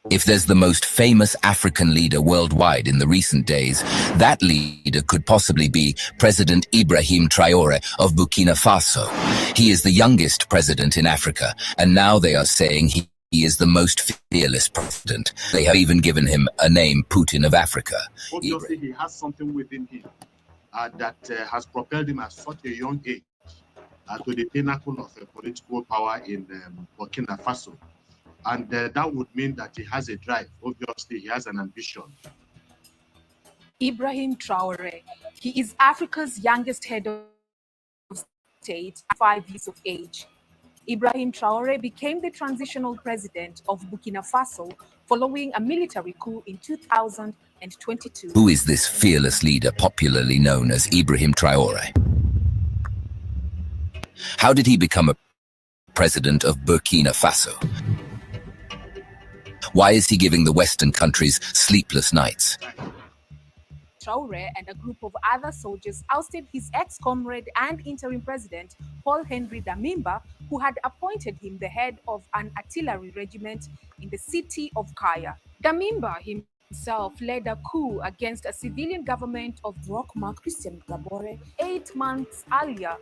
If there's the most famous African leader worldwide in the recent days, that leader could possibly be President Ibrahim Traoré of Burkina Faso. He is the youngest president in Africa, and now they are saying he is the most fearless president. They have even given him a name, Putin of Africa. Obviously, he has something within him that has propelled him at such a young age to the pinnacle of political power in Burkina Faso. And that would mean that he has a drive. Obviously, he has an ambition. Ibrahim Traoré, he is Africa's youngest head of state at 5 years of age. Ibrahim Traoré became the transitional president of Burkina Faso following a military coup in 2022. Who is this fearless leader popularly known as Ibrahim Traoré? How did he become a president of Burkina Faso? Why is he giving the Western countries sleepless nights? Traoré and a group of other soldiers ousted his ex-comrade and interim president, Paul-Henri Damiba, who had appointed him the head of an artillery regiment in the city of Kaya. Damiba himself led a coup against a civilian government of Roch-Marc Christian Kabore 8 months earlier.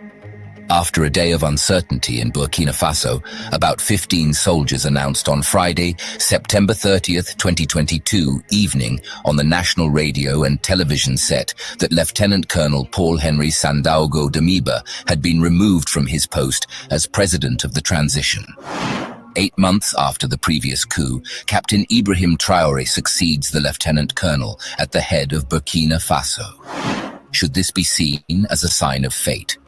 After a day of uncertainty in Burkina Faso, about 15 soldiers announced on Friday, September 30th, 2022 evening on the national radio and television set that Lieutenant Colonel Paul-Henri Sandaogo Damiba had been removed from his post as president of the transition. 8 months after the previous coup, Captain Ibrahim Traoré succeeds the lieutenant colonel at the head of Burkina Faso. Should this be seen as a sign of fate?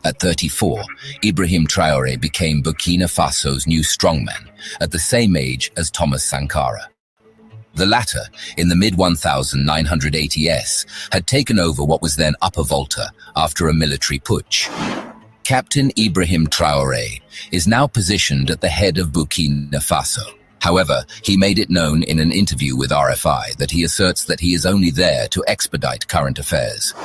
At 34, Ibrahim Traoré became Burkina Faso's new strongman at the same age as Thomas Sankara. The latter, in the mid-1980s, had taken over what was then Upper Volta after a military putsch. Captain Ibrahim Traoré is now positioned at the head of Burkina Faso. However, he made it known in an interview with RFI that he asserts that he is only there to expedite current affairs.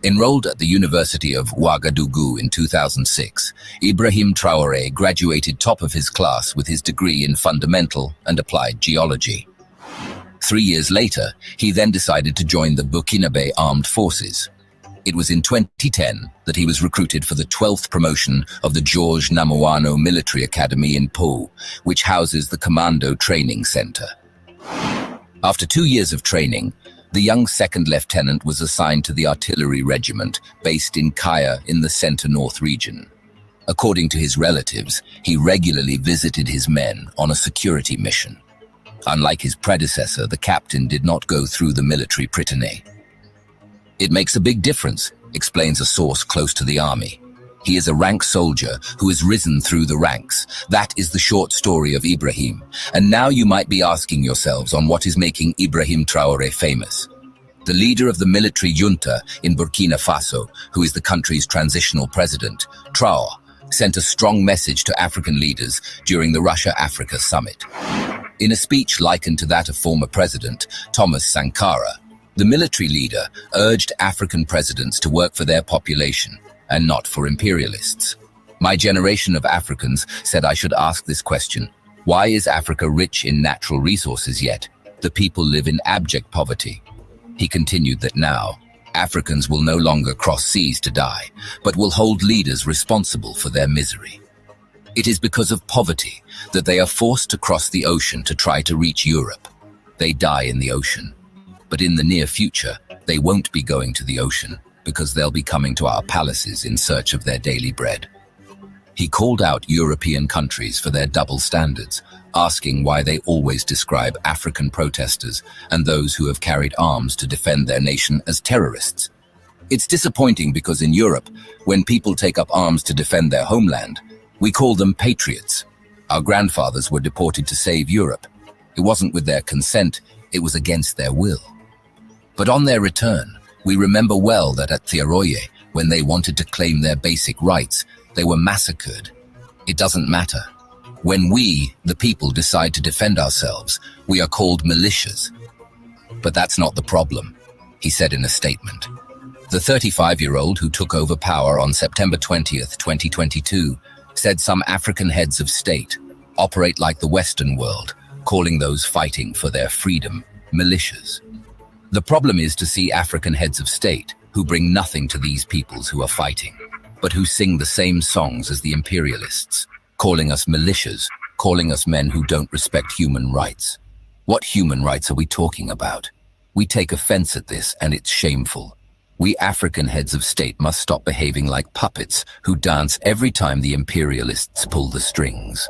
Enrolled at the University of Ouagadougou in 2006, Ibrahim Traoré graduated top of his class with his degree in fundamental and applied geology. 3 years later, he then decided to join the Burkinabe Armed Forces. It was in 2010 that he was recruited for the 12th promotion of the Georges Namoano Military Academy in Po, which houses the Commando Training Center. After 2 years of training, the young second lieutenant was assigned to the artillery regiment based in Kaya in the Center-North region. According to his relatives, he regularly visited his men on a security mission. Unlike his predecessor, the captain did not go through the military prytanée. It makes a big difference, explains a source close to the army. He is a rank soldier who has risen through the ranks. That is the short story of Ibrahim. And now you might be asking yourselves on what is making Ibrahim Traoré famous. The leader of the military junta in Burkina Faso, who is the country's transitional president, Traoré, sent a strong message to African leaders during the Russia-Africa summit. In a speech likened to that of former president Thomas Sankara, the military leader urged African presidents to work for their population and not for imperialists. My generation of Africans said I should ask this question: why is Africa rich in natural resources yet the people live in abject poverty? He continued that now, Africans will no longer cross seas to die, but will hold leaders responsible for their misery. It is because of poverty that they are forced to cross the ocean to try to reach Europe. They die in the ocean. But in the near future, they won't be going to the ocean because they'll be coming to our palaces in search of their daily bread. He called out European countries for their double standards, asking why they always describe African protesters and those who have carried arms to defend their nation as terrorists. It's disappointing because in Europe, when people take up arms to defend their homeland, we call them patriots. Our grandfathers were deported to save Europe. It wasn't with their consent, it was against their will. But on their return, we remember well that at Thiaroye, when they wanted to claim their basic rights, they were massacred. It doesn't matter. When we, the people, decide to defend ourselves, we are called militias. But that's not the problem, he said in a statement. The 35-year-old who took over power on September 20th, 2022, said some African heads of state operate like the Western world, calling those fighting for their freedom militias. The problem is to see African heads of state who bring nothing to these peoples who are fighting, but who sing the same songs as the imperialists, calling us militias, calling us men who don't respect human rights. What human rights are we talking about? We take offense at this, and it's shameful. We African heads of state must stop behaving like puppets who dance every time the imperialists pull the strings.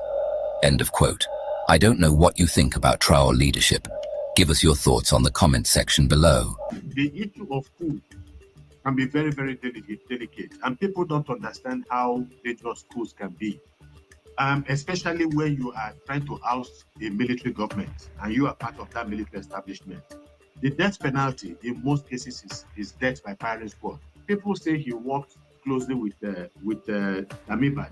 End of quote. I don't know what you think about Traore leadership. Give us your thoughts on the comment section below. The issue of food can be very, very delicate, and people don't understand how dangerous schools can be, especially when you are trying to oust a military government and you are part of that military establishment. The death penalty in most cases is death by firing squad. People say he worked closely with Namiba,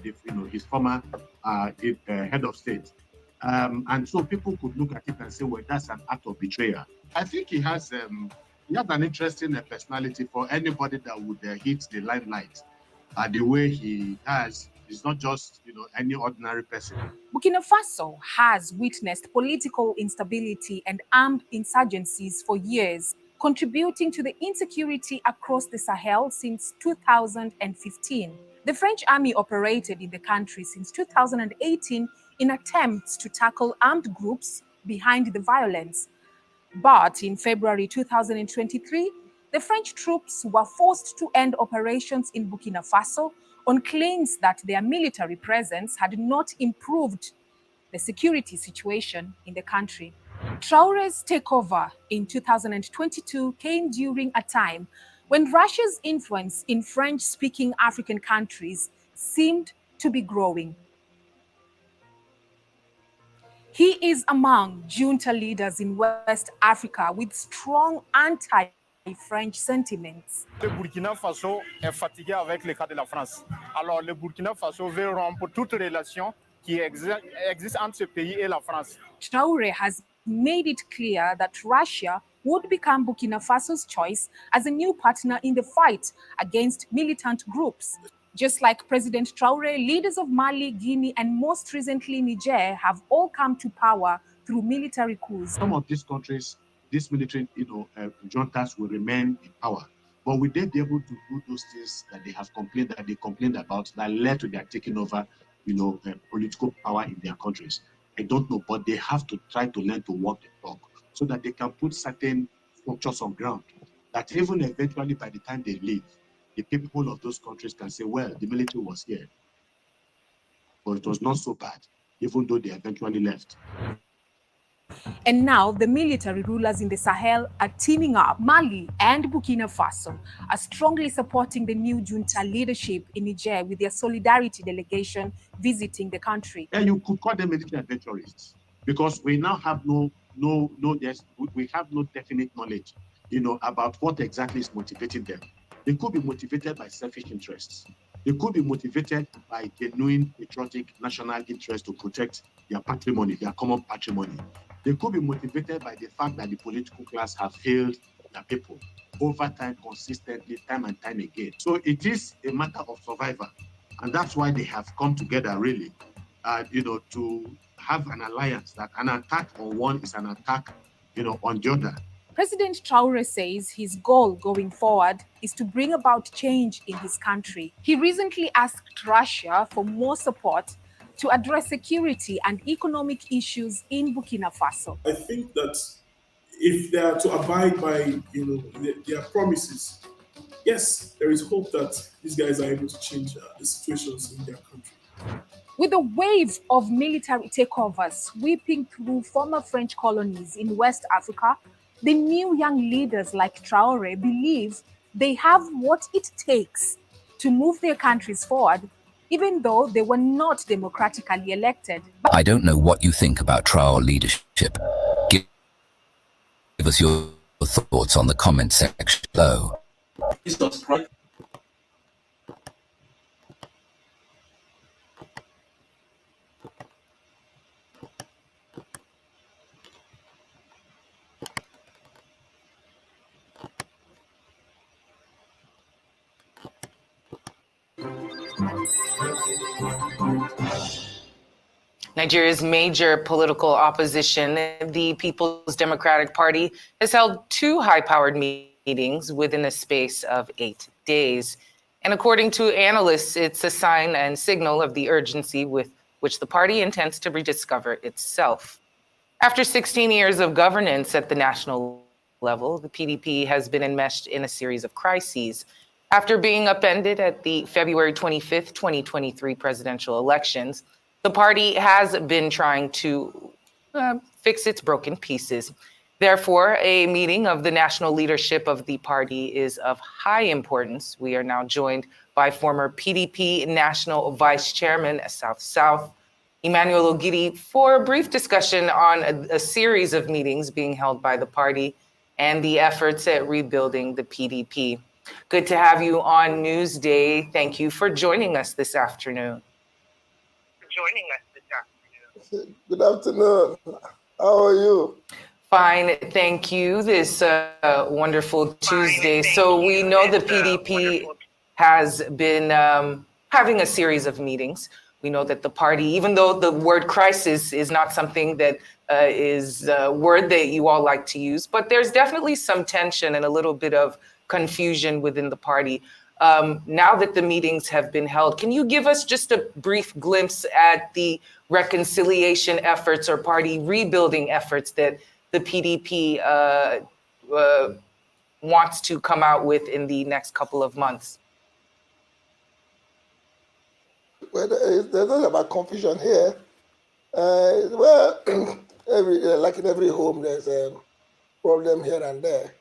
his former head of state. And so people could look at it and say, well, that's an act of betrayal. I think he has an interesting personality for anybody that would hit the limelight the way he has. He's not just, any ordinary person. Burkina Faso has witnessed political instability and armed insurgencies for years, contributing to the insecurity across the Sahel since 2015. The French army operated in the country since 2018 in attempts to tackle armed groups behind the violence. But in February 2023, the French troops were forced to end operations in Burkina Faso on claims that their military presence had not improved the security situation in the country. Traore's takeover in 2022 came during a time when Russia's influence in French-speaking African countries seemed to be growing. He is among junta leaders in West Africa with strong anti-French sentiments. Le Burkina Faso est fatigué avec le cas de la France. Alors, le Burkina Faso veut rompre toute relation qui existe entre ce pays et la France. Traore has made it clear that Russia would become Burkina Faso's choice as a new partner in the fight against militant groups. Just like President Traore, leaders of Mali, Guinea, and most recently Niger have all come to power through military coups. Some of these countries, these military, juntas will remain in power. But will they be able to do those things that they complained about that led to their taking over, political power in their countries? I don't know, but they have to try to learn to walk the talk so that they can put certain structures on ground that even eventually by the time they leave, the people of those countries can say, well, the military was here, but it was not so bad, even though they eventually left. And now the military rulers in the Sahel are teaming up. Mali and Burkina Faso are strongly supporting the new junta leadership in Niger with their solidarity delegation visiting the country. And you could call them military adventurers because we now have we have no definite knowledge, about what exactly is motivating them. They could be motivated by selfish interests. They could be motivated by genuine patriotic national interest to protect their patrimony, their common patrimony. They could be motivated by the fact that the political class have failed their people over time, consistently, time and time again. So it is a matter of survival. And that's why they have come together, really, to have an alliance that an attack on one is an attack, on the other. President Traore says his goal going forward is to bring about change in his country. He recently asked Russia for more support to address security and economic issues in Burkina Faso. I think that if they are to abide by, their promises, yes, there is hope that these guys are able to change the situations in their country. With a wave of military takeovers sweeping through former French colonies in West Africa, the new young leaders like Traore believe they have what it takes to move their countries forward, even though they were not democratically elected. I don't know what you think about Traore leadership. Give us your thoughts on the comment section below. Nigeria's major political opposition, the People's Democratic Party, has held 2 high-powered meetings within a space of 8 days. And according to analysts, it's a sign and signal of the urgency with which the party intends to rediscover itself. After 16 years of governance at the national level, the PDP has been enmeshed in a series of crises. After being upended at the February 25th, 2023 presidential elections, the party has been trying to fix its broken pieces. Therefore, a meeting of the national leadership of the party is of high importance. We are now joined by former PDP National Vice Chairman, South-South, Emmanuel Ogidi, for a brief discussion on a series of meetings being held by the party and the efforts at rebuilding the PDP. Good to have you on Newsday. Thank you for joining us this afternoon. Good afternoon. How are you? Fine, thank you. This wonderful Tuesday. So we know the PDP has been having a series of meetings. We know that the party, even though the word crisis is not something that is a word that you all like to use, but there's definitely some tension and a little bit of confusion within the party. Now that the meetings have been held, can you give us just a brief glimpse at the reconciliation efforts or party rebuilding efforts that the PDP wants to come out with in the next couple of months? Well, there's not about confusion here. Well, like in every home, there's a problem here and there.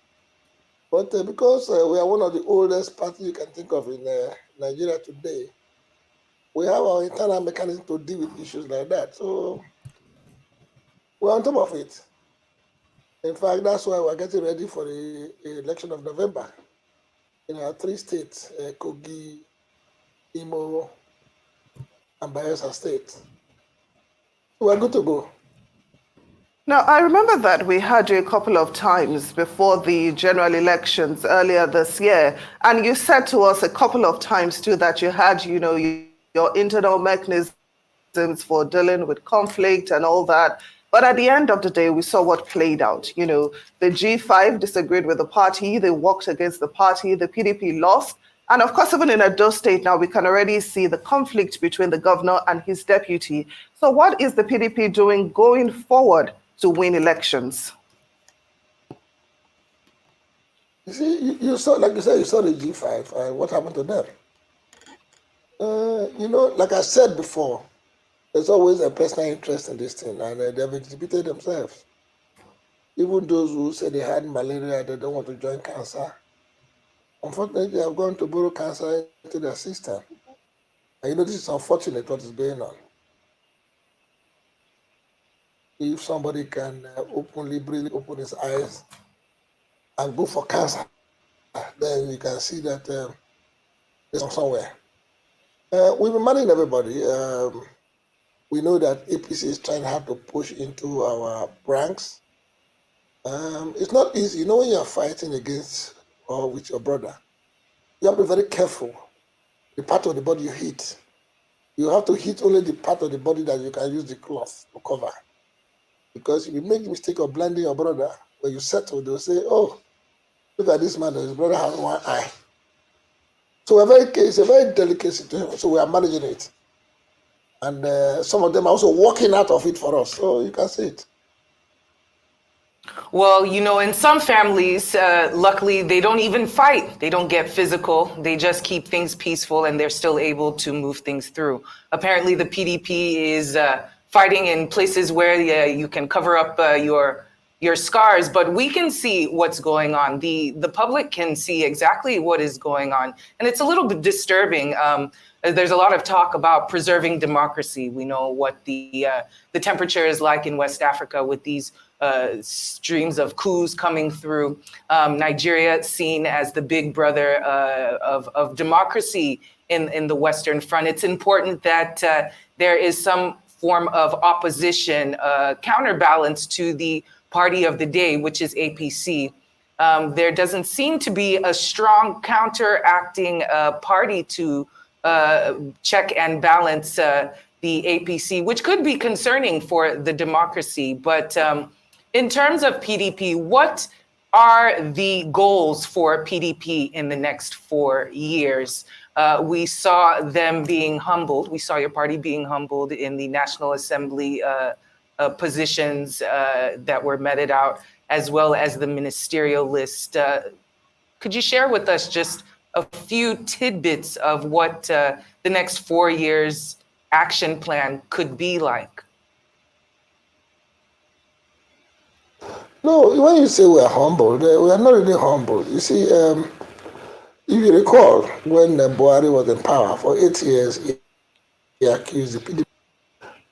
But because we are one of the oldest parties you can think of in Nigeria today, we have our internal mechanism to deal with issues like that. So we're on top of it. In fact, that's why we're getting ready for the election of November in our 3 states, Kogi, Imo, and Bayelsa State. We're good to go. Now, I remember that we had you a couple of times before the general elections earlier this year, and you said to us a couple of times too that you had, your internal mechanisms for dealing with conflict and all that. But at the end of the day, we saw what played out. The G5 disagreed with the party, they worked against the party, the PDP lost. And of course, even in Edo State now, we can already see the conflict between the governor and his deputy. So what is the PDP doing going forward to win elections? You see, you saw, like you said, you saw the G5. What happened to them? Like I said before, there's always a personal interest in this thing, and they've exhibited themselves. Even those who say they had malaria, they don't want to join cancer. Unfortunately, they have gone to borrow cancer into their system. And this is unfortunate what is going on. If somebody can really open his eyes and go for cancer, then you can see that there's somewhere. We've been managing everybody. We know that APC is trying hard to push into our ranks. It's not easy. When you're fighting against or with your brother, you have to be very careful. The part of the body you hit. You have to hit only the part of the body that you can use the cloth to cover. Because if you make the mistake of blinding your brother, when you settle, they'll say, oh, look at this man, his brother has one eye. So it's a very delicate situation, so we are managing it. And some of them are also walking out of it for us, so you can see it. Well, in some families, luckily, they don't even fight. They don't get physical. They just keep things peaceful, and they're still able to move things through. Apparently, the PDP is fighting in places where you can cover up your scars, but we can see what's going on. The public can see exactly what is going on, and it's a little bit disturbing. There's a lot of talk about preserving democracy. We know what the temperature is like in West Africa with these streams of coups coming through. Nigeria seen as the big brother of democracy in the Western Front. It's important that there is some form of opposition, counterbalance to the party of the day, which is APC. There doesn't seem to be a strong counteracting party to check and balance the APC, which could be concerning for the democracy. But in terms of PDP, what are the goals for PDP in the next 4 years? We saw them being humbled. We saw your party being humbled in the National Assembly positions that were meted out, as well as the ministerial list. Could you share with us just a few tidbits of what the next 4 years action plan could be like? No, when you say we're humbled, we are not really humbled. You see, if you recall, when Buhari was in power for 8 years, he accused the PDP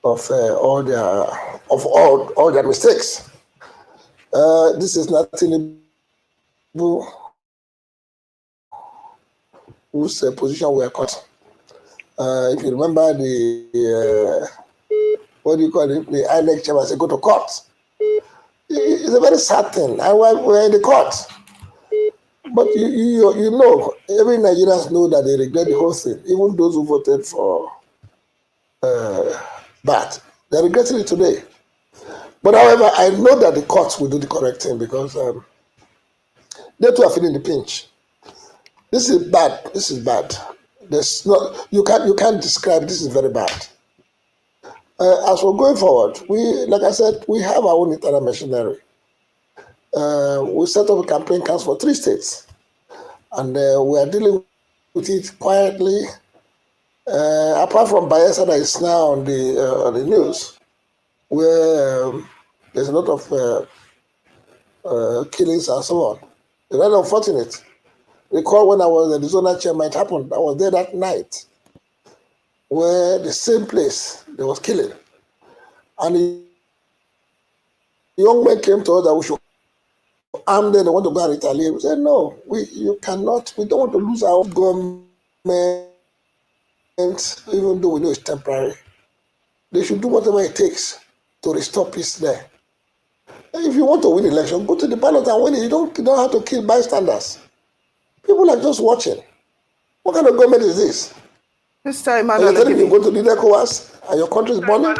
of all their mistakes. This is nothing whose position we are caught. If you remember the what do you call it? The INEC chairman said, "Go to court." It's a very sad thing, and we're in the court. But you know, every Nigerians know that they regret the whole thing. Even those who voted for that, they're regretting it today. But however, I know that the courts will do the correct thing because they too are feeling the pinch. This is bad. This is bad. There's not you can't describe. This is very bad. As we're going forward, like I said, we have our own internal machinery. We set up a campaign council for 3 states, and we are dealing with it quietly. Apart from Bayelsa that is now on the news, where there's a lot of killings and so on. It's very unfortunate. Recall when I was the zonal chairman, it happened. I was there that night, where the same place there was killing, and the young men came to us that we should arm them. They want to go and retaliate. We said no, you cannot. We don't want to lose our government, even though we know it's temporary. They should do whatever it takes to restore peace there. And if you want to win election, go to the ballot and win it. You don't have to kill bystanders. People are just watching. What kind of government is this? Mr. Emmanuel, you're telling me you go to the ECOWAS and your country is burning?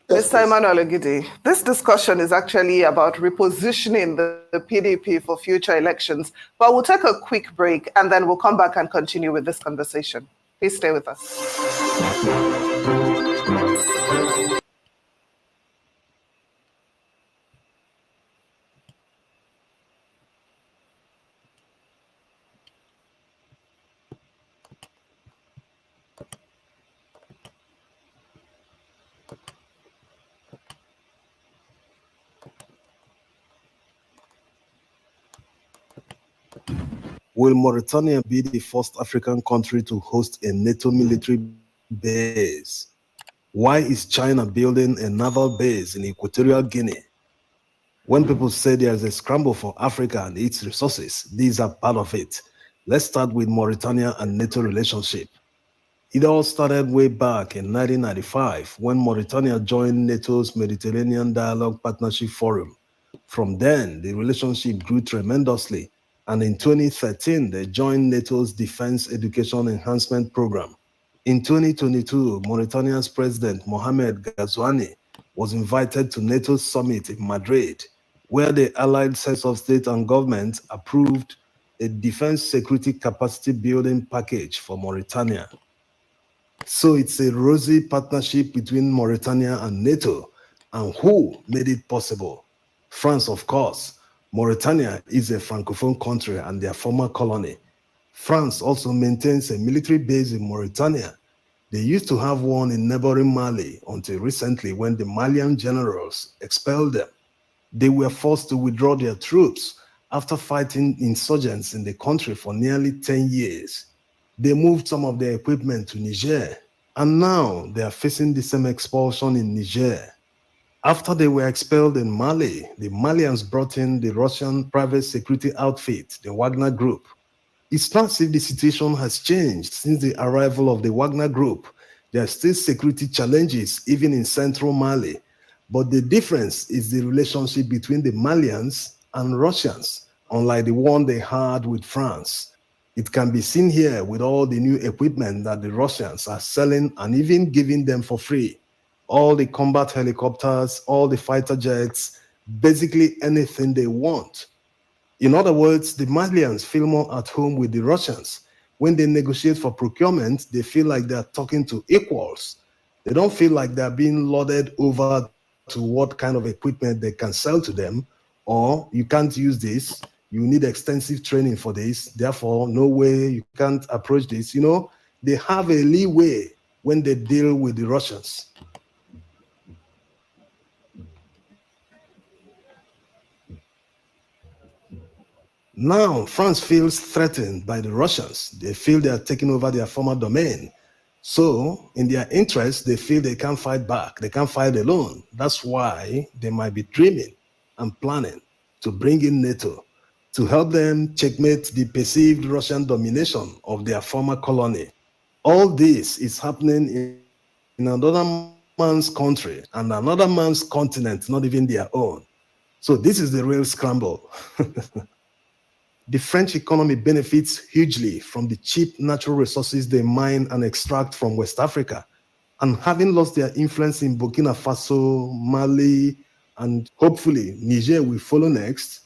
Mr. Emmanuel Ogidi, this discussion is actually about repositioning the PDP for future elections. But we'll take a quick break and then we'll come back and continue with this conversation. Please stay with us. Will Mauritania be the first African country to host a NATO military base? Why is China building a naval base in Equatorial Guinea? When people say there's a scramble for Africa and its resources, these are part of it. Let's start with Mauritania and NATO relationship. It all started way back in 1995 when Mauritania joined NATO's Mediterranean Dialogue Partnership Forum. From then, the relationship grew tremendously, and in 2013, they joined NATO's Defense Education Enhancement Program. In 2022, Mauritania's President Mohamed Ghazouani was invited to NATO's summit in Madrid, where the allied heads of state and government approved a defense security capacity building package for Mauritania. So it's a rosy partnership between Mauritania and NATO. And who made it possible? France, of course. Mauritania is a Francophone country and their former colony. France also maintains a military base in Mauritania. They used to have one in neighboring Mali until recently when the Malian generals expelled them. They were forced to withdraw their troops after fighting insurgents in the country for nearly 10 years. They moved some of their equipment to Niger, and now they are facing the same expulsion in Niger. After they were expelled in Mali, the Malians brought in the Russian private security outfit, the Wagner Group. It's not as if the situation has changed since the arrival of the Wagner Group. There are still security challenges even in central Mali, but the difference is the relationship between the Malians and Russians, unlike the one they had with France. It can be seen here with all the new equipment that the Russians are selling and even giving them for free. All the combat helicopters, all the fighter jets, basically anything they want. In other words, the Malians feel more at home with the Russians. When they negotiate for procurement, they feel like they're talking to equals. They don't feel like they're being lauded over to what kind of equipment they can sell to them, or you can't use this, you need extensive training for this, therefore, no way you can't approach this. You know, they have a leeway when they deal with the Russians. Now, France feels threatened by the Russians. They feel they are taking over their former domain. So, in their interest, they feel they can't fight back. They can't fight alone. That's why they might be dreaming and planning to bring in NATO to help them checkmate the perceived Russian domination of their former colony. All this is happening in another man's country and another man's continent, not even their own. So this is the real scramble. The French economy benefits hugely from the cheap natural resources they mine and extract from West Africa. And having lost their influence in Burkina Faso, Mali, and hopefully Niger will follow next,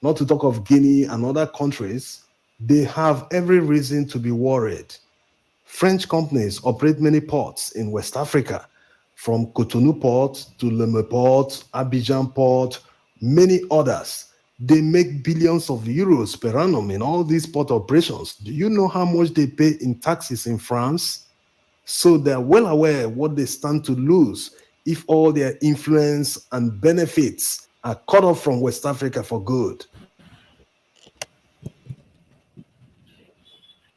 not to talk of Guinea and other countries, they have every reason to be worried. French companies operate many ports in West Africa, from Cotonou Port to Lomé Port, Abidjan Port, many others. They make billions of euros per annum in all these port operations. Do you know how much they pay in taxes in France? So they're well aware what they stand to lose if all their influence and benefits are cut off from West Africa for good.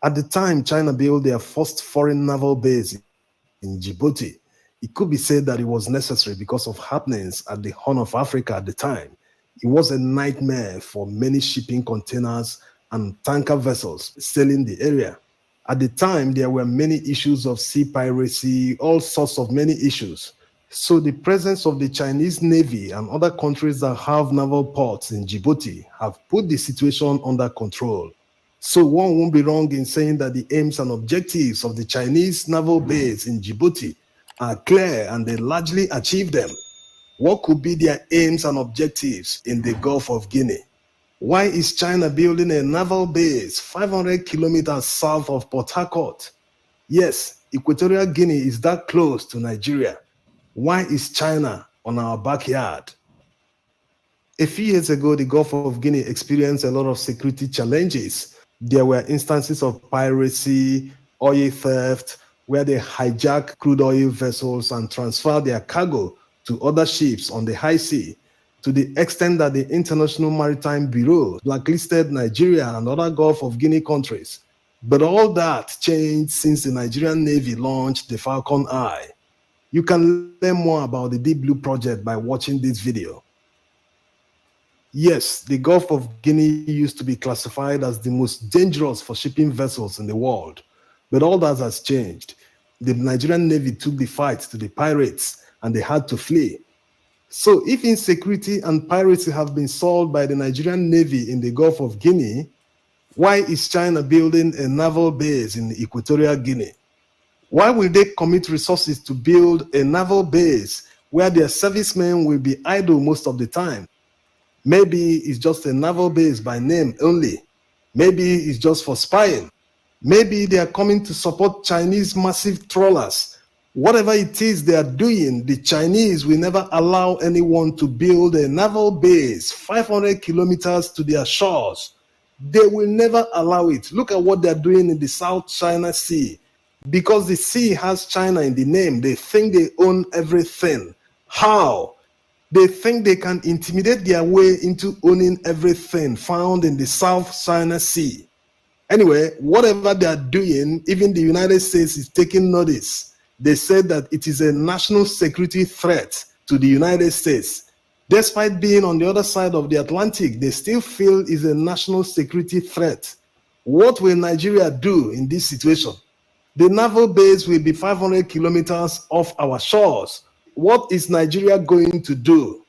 At the time China built their first foreign naval base in Djibouti, it could be said that it was necessary because of happenings at the Horn of Africa at the time. It was a nightmare for many shipping containers and tanker vessels sailing the area. At the time, there were many issues of sea piracy, all sorts of many issues. So the presence of the Chinese Navy and other countries that have naval ports in Djibouti have put the situation under control. So one won't be wrong in saying that the aims and objectives of the Chinese naval base in Djibouti are clear and they largely achieve them. What could be their aims and objectives in the Gulf of Guinea? Why is China building a naval base 500 kilometers south of Port Harcourt? Yes, Equatorial Guinea is that close to Nigeria. Why is China on our backyard? A few years ago, the Gulf of Guinea experienced a lot of security challenges. There were instances of piracy, oil theft, where they hijack crude oil vessels and transfer their cargo to other ships on the high sea, to the extent that the International Maritime Bureau blacklisted Nigeria and other Gulf of Guinea countries. But all that changed since the Nigerian Navy launched the Falcon Eye. You can learn more about the Deep Blue project by watching this video. Yes, the Gulf of Guinea used to be classified as the most dangerous for shipping vessels in the world, but all that has changed. The Nigerian Navy took the fight to the pirates and they had to flee. So if insecurity and piracy have been solved by the Nigerian Navy in the Gulf of Guinea, why is China building a naval base in Equatorial Guinea? Why will they commit resources to build a naval base where their servicemen will be idle most of the time? Maybe it's just a naval base by name only. Maybe it's just for spying. Maybe they are coming to support Chinese massive trawlers. Whatever it is they are doing, the Chinese will never allow anyone to build a naval base 500 kilometers to their shores. They will never allow it. Look at what they're doing in the South China Sea. Because the sea has China in the name, they think they own everything. How? They think they can intimidate their way into owning everything found in the South China Sea. Anyway, whatever they are doing, even the United States is taking notice. They said that it is a national security threat to the United States. Despite being on the other side of the Atlantic, they still feel it's a national security threat. What will Nigeria do in this situation? The naval base will be 500 kilometers off our shores. What is Nigeria going to do?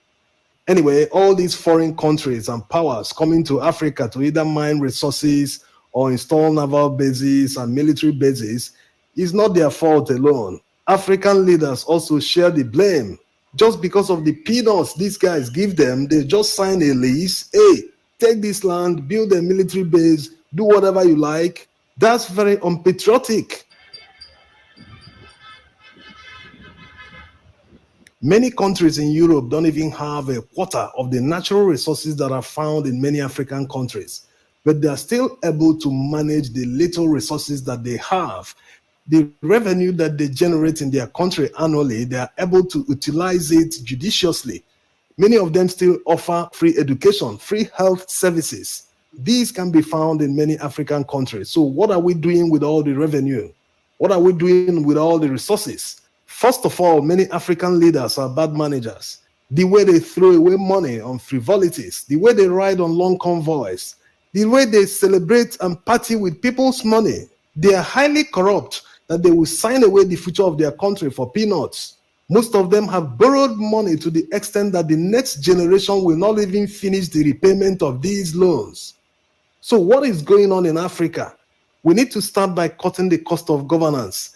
Anyway, all these foreign countries and powers coming to Africa to either mine resources or install naval bases and military bases is not their fault alone. African leaders also share the blame. Just because of the peanuts these guys give them, they just sign a lease. Hey, take this land, build a military base, do whatever you like. That's very unpatriotic. Many countries in Europe don't even have a quarter of the natural resources that are found in many African countries, but they are still able to manage the little resources that they have. The revenue that they generate in their country annually, they are able to utilize it judiciously. Many of them still offer free education, free health services. These can be found in many African countries. So what are we doing with all the revenue? What are we doing with all the resources? First of all, many African leaders are bad managers. The way they throw away money on frivolities, the way they ride on long convoys, the way they celebrate and party with people's money, they are highly corrupt that they will sign away the future of their country for peanuts. Most of them have borrowed money to the extent that the next generation will not even finish the repayment of these loans. So what is going on in Africa? We need to start by cutting the cost of governance.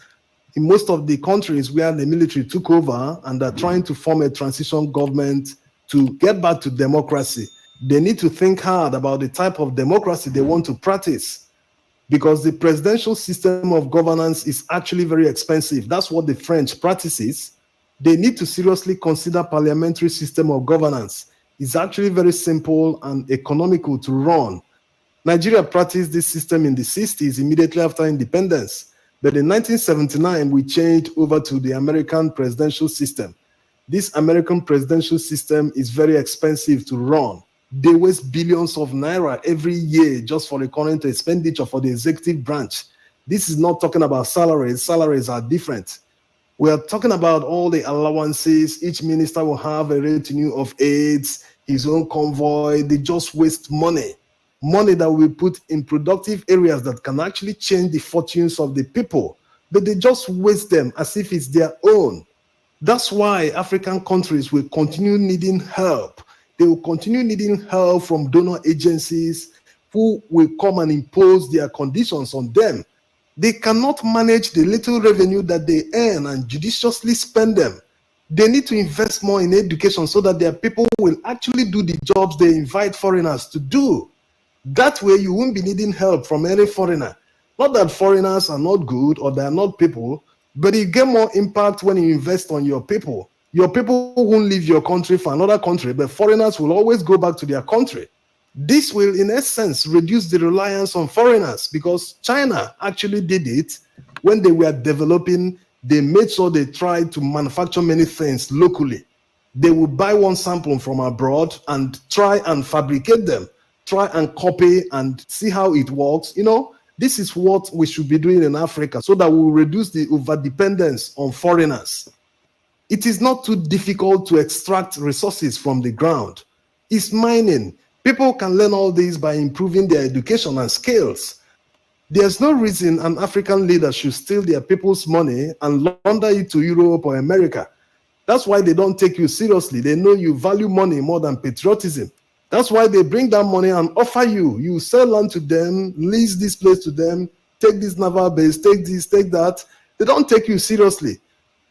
In most of the countries where the military took over and are trying to form a transition government to get back to democracy, they need to think hard about the type of democracy they want to practice, because the presidential system of governance is actually very expensive. That's what the French practices. They need to seriously consider parliamentary system of governance. It's actually very simple and economical to run. Nigeria practiced this system in the 60s, immediately after independence. But in 1979, we changed over to the American presidential system. This American presidential system is very expensive to run. They waste billions of naira every year just for the current expenditure for the executive branch. This is not talking about salaries. Salaries are different. We are talking about all the allowances. Each minister will have a retinue of aides, his own convoy. They just waste money. Money that we put in productive areas that can actually change the fortunes of the people, but they just waste them as if it's their own. That's why African countries will continue needing help. They will continue needing help from donor agencies who will come and impose their conditions on them. They cannot manage the little revenue that they earn and judiciously spend them. They need to invest more in education so that their people will actually do the jobs they invite foreigners to do. That way, you won't be needing help from any foreigner. Not that foreigners are not good or they are not people, but you get more impact when you invest on your people. Your people won't leave your country for another country, but foreigners will always go back to their country. This will, in essence, reduce the reliance on foreigners, because China actually did it when they were developing. They made sure they tried to manufacture many things locally. They will buy one sample from abroad and try and fabricate them. Try and copy and see how it works. You know, this is what we should be doing in Africa so that we will reduce the overdependence on foreigners. It is not too difficult to extract resources from the ground. It's mining. People can learn all this by improving their education and skills. There's no reason an African leader should steal their people's money and launder it to Europe or America. That's why they don't take you seriously. They know you value money more than patriotism. That's why they bring that money and offer you. You sell land to them, lease this place to them, take this naval base, take this, take that. They don't take you seriously.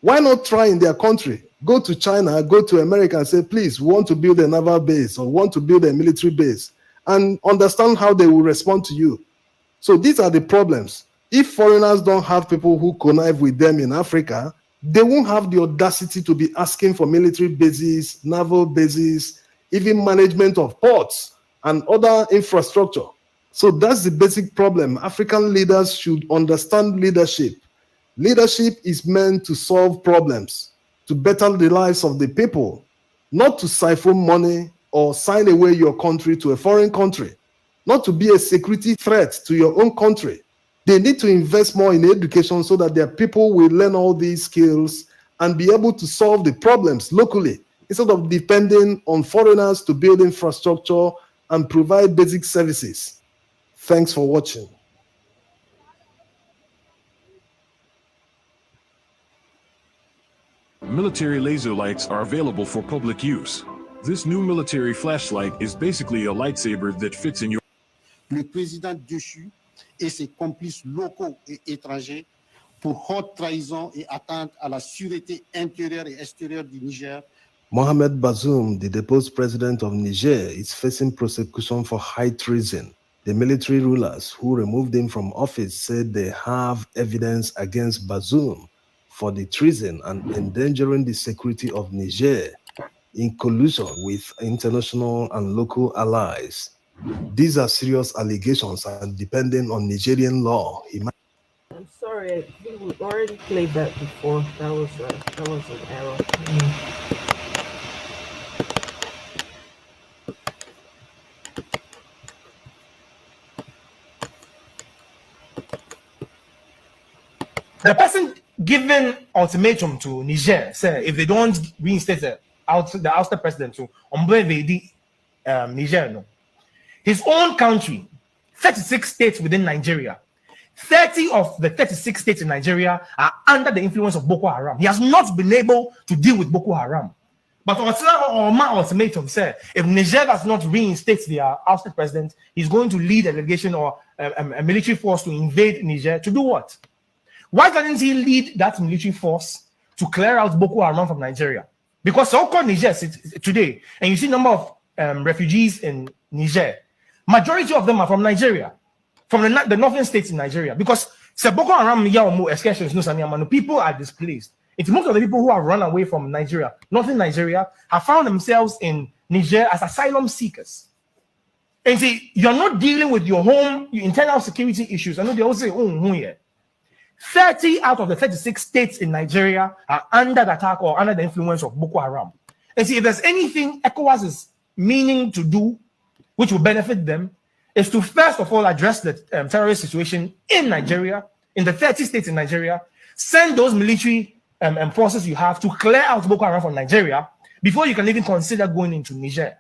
Why not try in their country? Go to China, go to America and say, please, we want to build a naval base or want to build a military base, and understand how they will respond to you. So these are the problems. If foreigners don't have people who connive with them in Africa, they won't have the audacity to be asking for military bases, naval bases, even management of ports and other infrastructure. So that's the basic problem. African leaders should understand leadership. Leadership is meant to solve problems, to better the lives of the people, not to siphon money or sign away your country to a foreign country, not to be a security threat to your own country. They need to invest more in education so that their people will learn all these skills and be able to solve the problems locally, instead of depending on foreigners to build infrastructure and provide basic services. Thanks for watching. Military laser lights are available for public use. This new military flashlight is basically a lightsaber that fits in your... Le président dessus et ses complices locaux et étrangers pour haute trahison et atteinte à la sûreté intérieure et extérieure du Niger. Mohamed Bazoum, the deposed president of Niger, is facing prosecution for high treason. The military rulers who removed him from office said they have evidence against Bazoum for the treason and endangering the security of Niger in collusion with international and local allies. These are serious allegations and depending on Nigerian law, he might. I'm sorry, I think we already played that before. That was an error. The person giving ultimatum to Niger say if they don't reinstate the ousted president to Niger, no. His own country, 36 states within Nigeria, 30 of the 36 states in Nigeria are under the influence of Boko Haram. He has not been able to deal with Boko Haram. But my ultimatum said if Niger does not reinstate their ousted president, he's going to lead a delegation or a military force to invade Niger to do what? Why doesn't he lead that military force to clear out Boko Haram from Nigeria? Because so-called Niger today, and you see number of refugees in Niger, majority of them are from Nigeria, from the northern states in Nigeria. Because Boko Haram people are displaced. It's most of the people who have run away from Nigeria, northern Nigeria, have found themselves in Niger as asylum seekers. And see, you're not dealing with your internal security issues. I know they all say, yeah. 30 out of the 36 states in Nigeria are under the attack or under the influence of Boko Haram. And see, if there's anything ECOWAS is meaning to do, which will benefit them, is to first of all address the terrorist situation in Nigeria, in the 30 states in Nigeria, send those military forces you have to clear out Boko Haram from Nigeria before you can even consider going into Niger.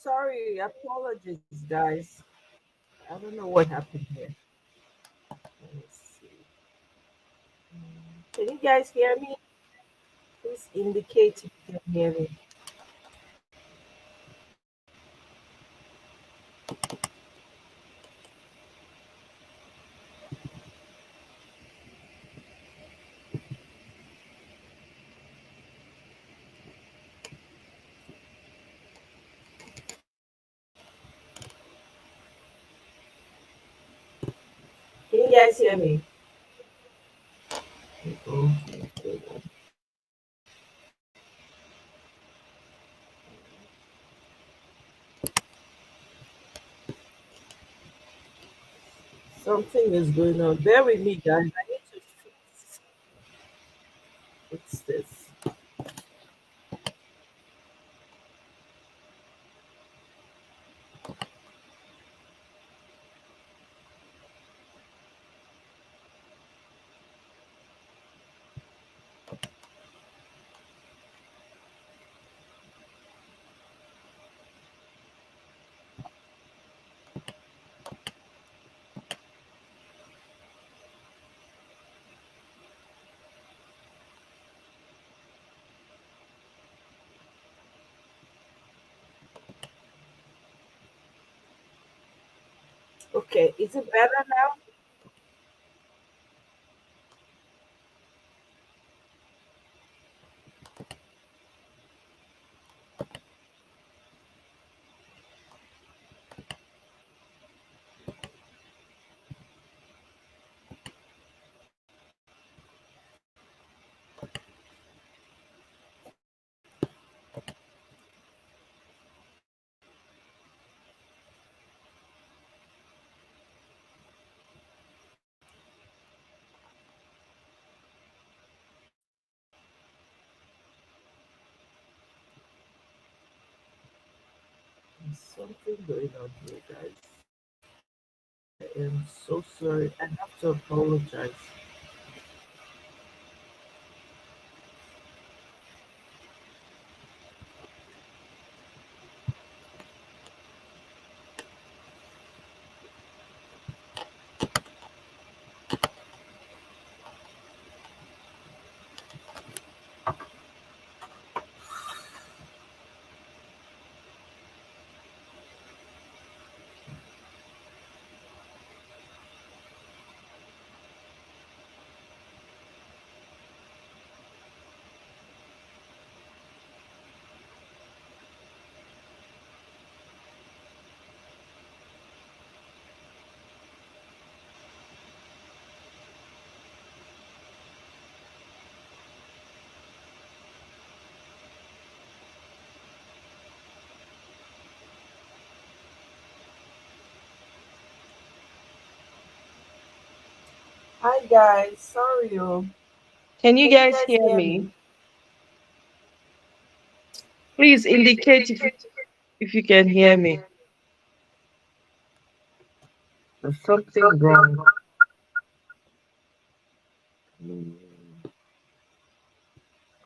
Sorry, apologies, guys. I don't know what happened here. Let me see. Can you guys hear me? Please indicate if you can hear me. Can you guys hear me? Something is going on. Bear with me, guys. I need to fix this. Okay, is it better now? There's something going on here, guys. I am so sorry. I have to apologize. Hi guys, sorry. Can you guys hear me? Please indicate if you can hear me. There's something wrong.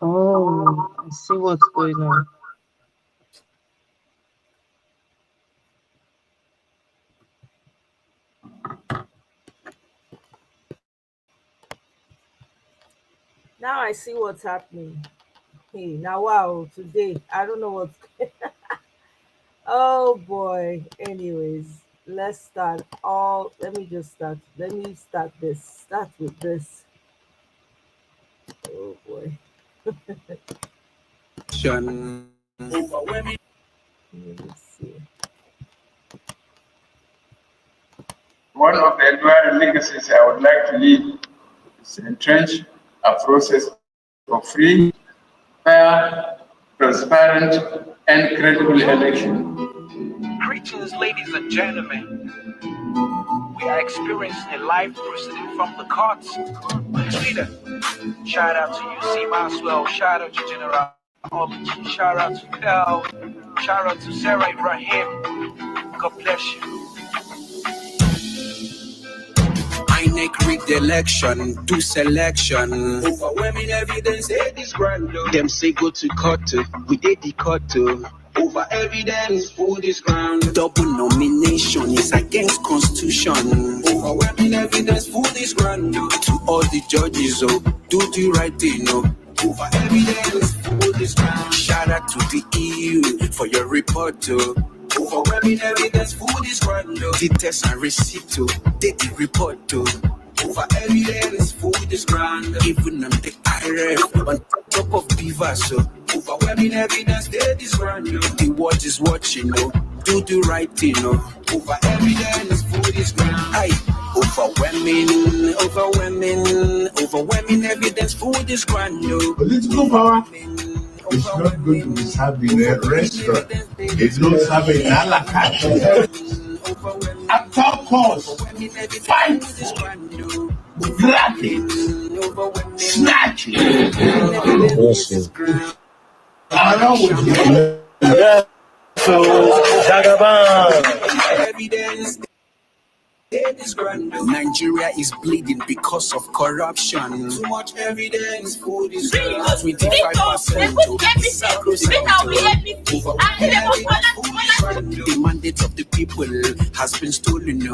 Oh, I see what's going on. Now I see what's happening. Hey, now wow, today I don't know what's oh boy. Anyways, let's start all let me just start. Let me start this. Start with this. Oh boy. Let's see. One of the enduring legacies I would like to leave is to entrench a process of free, fair, transparent, and credible election. Greetings, ladies and gentlemen. We are experiencing a live proceeding from the courts on Twitter. Shout out to UC Maxwell. Shout out to General Ology. Shout out to Cal. Shout out to Sarah Ibrahim. God bless you. INEC rigged the election, do selection. Overwhelming evidence, say this grand. Them say go to court, we did the court. Over evidence, hold this ground. Double nomination is against constitution. Overwhelming evidence, hold this ground. To all the judges, do the right thing, Over evidence, hold this ground. Shout out to the EU for your report, Overwhelming evidence, food is ground. The test and receipt, did the report, Over evidence, food is ground. Even on the IRF, on top of Beaver, overwhelming evidence, dead is ground. The world is watching, do the right thing, Over evidence, food is ground. Aye, overwhelming evidence, food is ground. Political power is not going to be served in a restaurant. It's not served in a la carte. At all costs, fight grabbing, snatching. Along with you. So, Jagaban. Nigeria is bleeding because of corruption. Too much evidence, food is 25%. The mandate of the people has been stolen.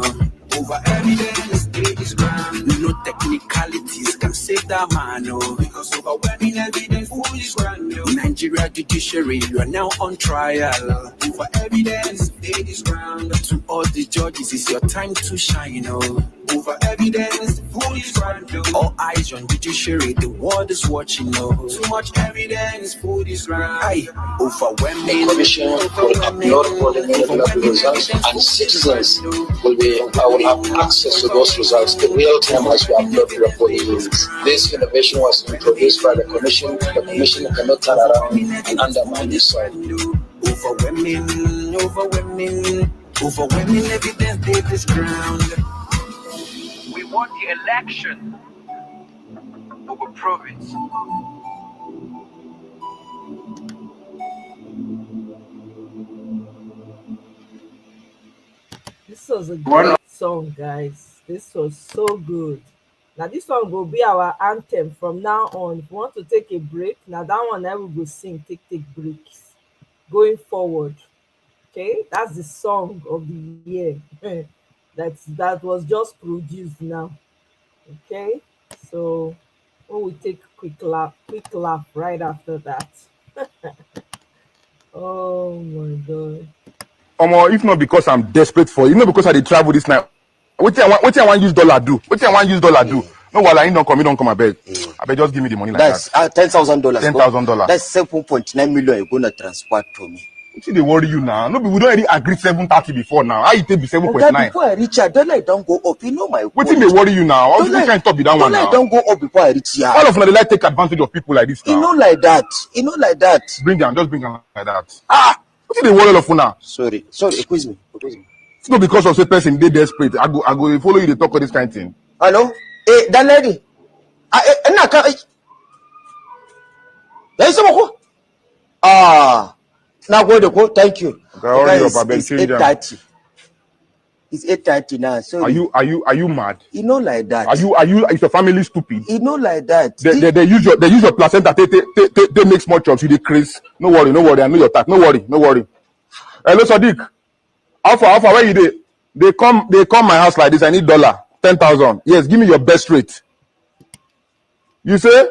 Over evidence, is ground. No technicalities can save that man. Because overwhelming evidence, food is ground. Nigeria Judiciary, you are now on trial. Over evidence, is ground. To all the judges, it's your time to shine. Over evidence, food is ground. All eyes on Judiciary, the world is watching. Too much evidence, food is ground. Aye, overwhelming. The commission will upload all the irregular results, and citizens will have access to those results in real time as we upload the report. This innovation was introduced by the commission. The commission cannot turn around and undermine this side. Overwhelming evidence, they this ground. We won the election over province. This was a great song, guys. This was so good. Now this song will be our anthem from now on. If you want to take a break, now that one I will go sing, take breaks. Going forward. Okay, that's the song of the year. That was just produced now. Okay, so we will take quick laugh right after that. Oh my god. If not because I'm desperate for it, not because I dey travel this night. What I want use dollar do? What I want use dollar do? No, while I don't come, I beg. I beg, just give me the money like That's that. $10,000. $10,000. That's 7.9 million you're gonna transfer to me. What they worry you now? No, we don't already agree 730 before now. How you take be 7.9? Okay, before I reach here, dollar don't go up. You know my. What may worry you now? What can't talk with that one now? Dollar don't go up before I reach here. All of them they like take advantage of people like this now. You know like that. You know like that. Bring them, just bring them like that. What they worry of now? Sorry, excuse me. It's not because of say person they desperate. I go follow you to talk of this kind of thing. Hello? Hey, that lady. Now go. Thank you. Okay, it's 8:30. It's 8:30 now. Sorry. Are you mad? You know like that. Are you? Is your family stupid? You know like that. They use your placenta. They make small chops. You decrease. No worry. I know your type. No worry. Hello, Sadiq. Alpha. Where you dey? They come my house like this. I need dollar 10,000. Yes, give me your best rate. You say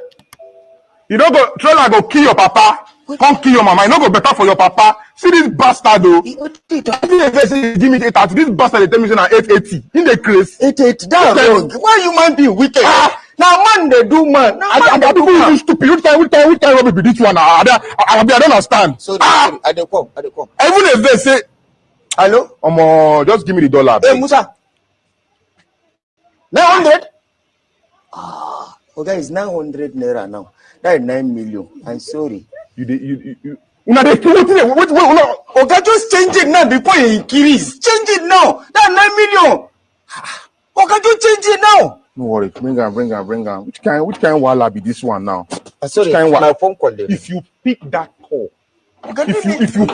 you don't go trailer go kill your papa. Come kill your mama. You don't go better for your papa. See this bastard though. Give me 830. This bastard they tell me say na 880. In the craze. 880. That's wrong. Why you man be wicked? Now man they do man. Now man they do man. Stupid. Which time rubbish be this one? I don't understand. Sorry. I dey come. Even if they say hello, just give me the dollar. Hey Musa. 900. Okay, it's 900 naira now. That is 9 million. I'm sorry. You now they what okay, just change it now before you increase. Change it now. That's 9 million. Okay, just change it now. No worry, bring on. Which kind wala be this one now? Sorry, my phone call. If you pick that call, if you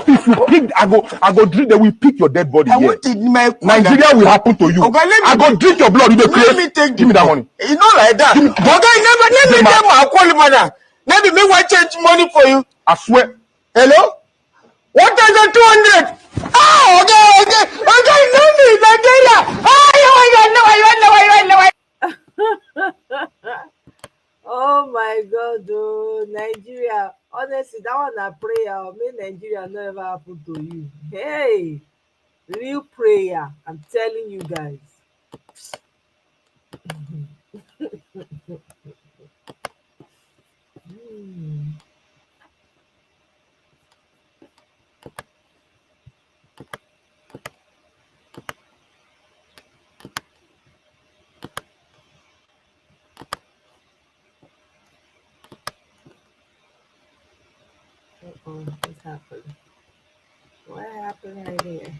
pick, I go drink. They will pick your dead body. Nigeria will happen to you. Okay, I go drink your blood. Let me take. Give me that money. You know like that. Okay, let me take my call, mother. Let me change money for you. I swear. Hello? 1,200. Okay. No me, Nigeria. Oh my god, Nigeria. Honestly, that one a prayer. May Nigeria never happen to you. Hey, real prayer. I'm telling you guys. What's happening? What happened right here?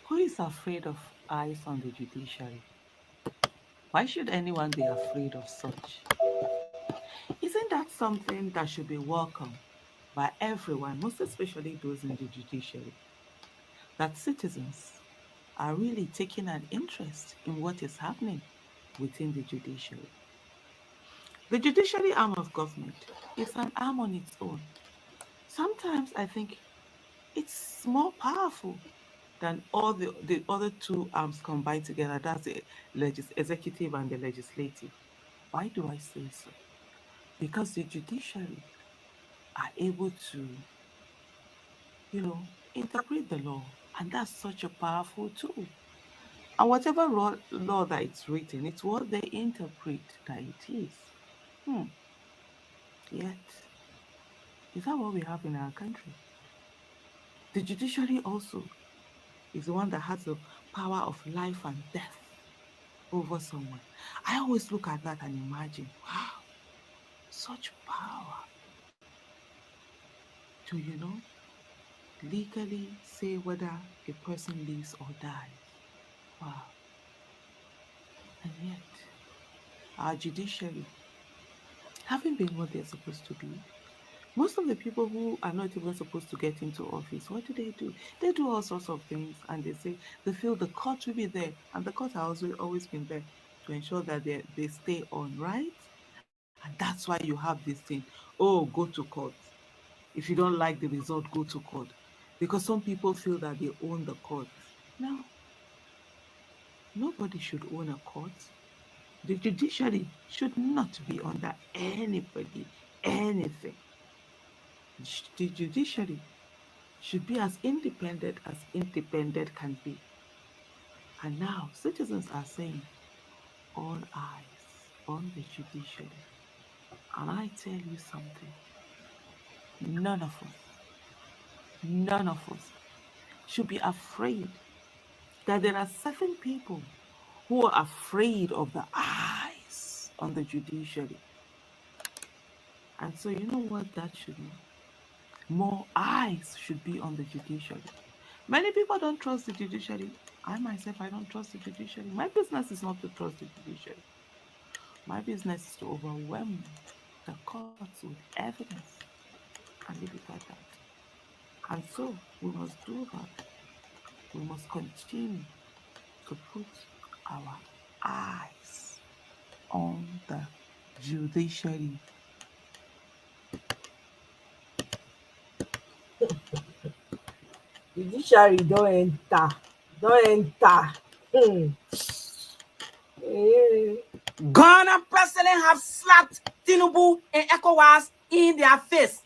Who is afraid of eyes on the judiciary? Why should anyone be afraid of such? Isn't that something that should be welcomed by everyone, most especially those in the judiciary? That citizens are really taking an interest in what is happening within the judiciary. The judiciary arm of government is an arm on its own. Sometimes I think it's more powerful than all the other two arms combined together. That's the executive and the legislative. Why do I say so? Because the judiciary are able to, interpret the law. And that's such a powerful tool. And whatever law that it's written, it's what they interpret that it is. Yet, is that what we have in our country? The judiciary also is the one that has the power of life and death over someone. I always look at that and imagine, wow, such power to, legally say whether a person lives or dies. Wow. And yet, our judiciary, having been what they're supposed to be, Most of the people who are not even supposed to get into office, what do? They do all sorts of things, and they say they feel the court will be there, and the court has always been there to ensure that they stay on, right? And that's why you have this thing. Oh, go to court. If you don't like the result, go to court. Because some people feel that they own the court. No. Nobody should own a court. The judiciary should not be under anybody, anything. The judiciary should be as independent can be. And now citizens are saying, all eyes on the judiciary. And I tell you something, none of us should be afraid that there are certain people who are afraid of the eyes on the judiciary. And so you know what that should mean? More eyes should be on the judiciary. Many people don't trust the judiciary. I myself, I don't trust the judiciary. My business is not to trust the judiciary. My business is to overwhelm the courts with evidence and leave it at that. And so we must do that. We must continue to put our eyes on the judiciary. Judiciary don't enter. Ghana president have slapped Tinubu and ECOWAS in their face.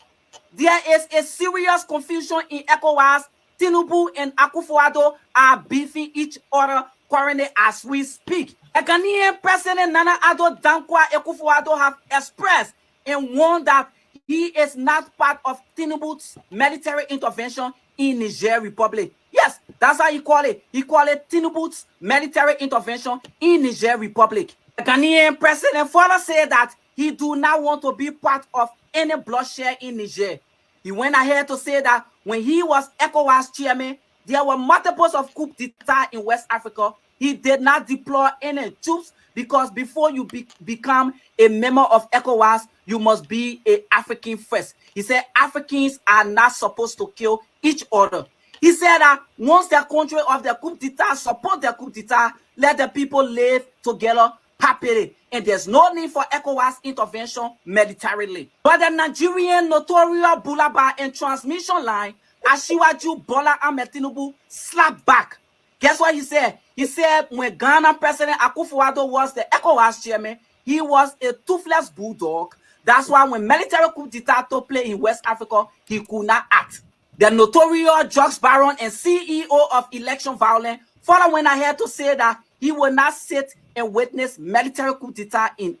There is a serious confusion in ECOWAS. Tinubu and Akufo-Addo are beefing each other currently as we speak. A Ghanaian president, Nana Addo Dankwa Akufo-Addo, have expressed and warned that he is not part of Tinubu's military intervention in Niger Republic. Yes, that's how he call it. He call it Tinubu's military intervention in Niger Republic. The Ghanaian president further said that he do not want to be part of any bloodshed in Niger. He went ahead to say that when he was ECOWAS chairman, there were multiples of coup d'etat in West Africa. He did not deploy any troops because before you become a member of ECOWAS, you must be an African first. He said Africans are not supposed to kill each other. He said that once the country of the coup d'etat support the coup d'etat, let the people live together happily. And there's no need for ECOWAS intervention militarily. But the Nigerian notorious Bulaba and transmission line, Asiwaju Bola Ahmed Tinubu slapped back. Guess what he said? He said when Ghana President Akufo-Addo was the ECOWAS chairman, he was a toothless bulldog. That's why when military coup d'etat took place in West Africa, he could not act. The notorious drugs baron and CEO of election violence further went ahead to say that he will not sit and witness military coup d'etat in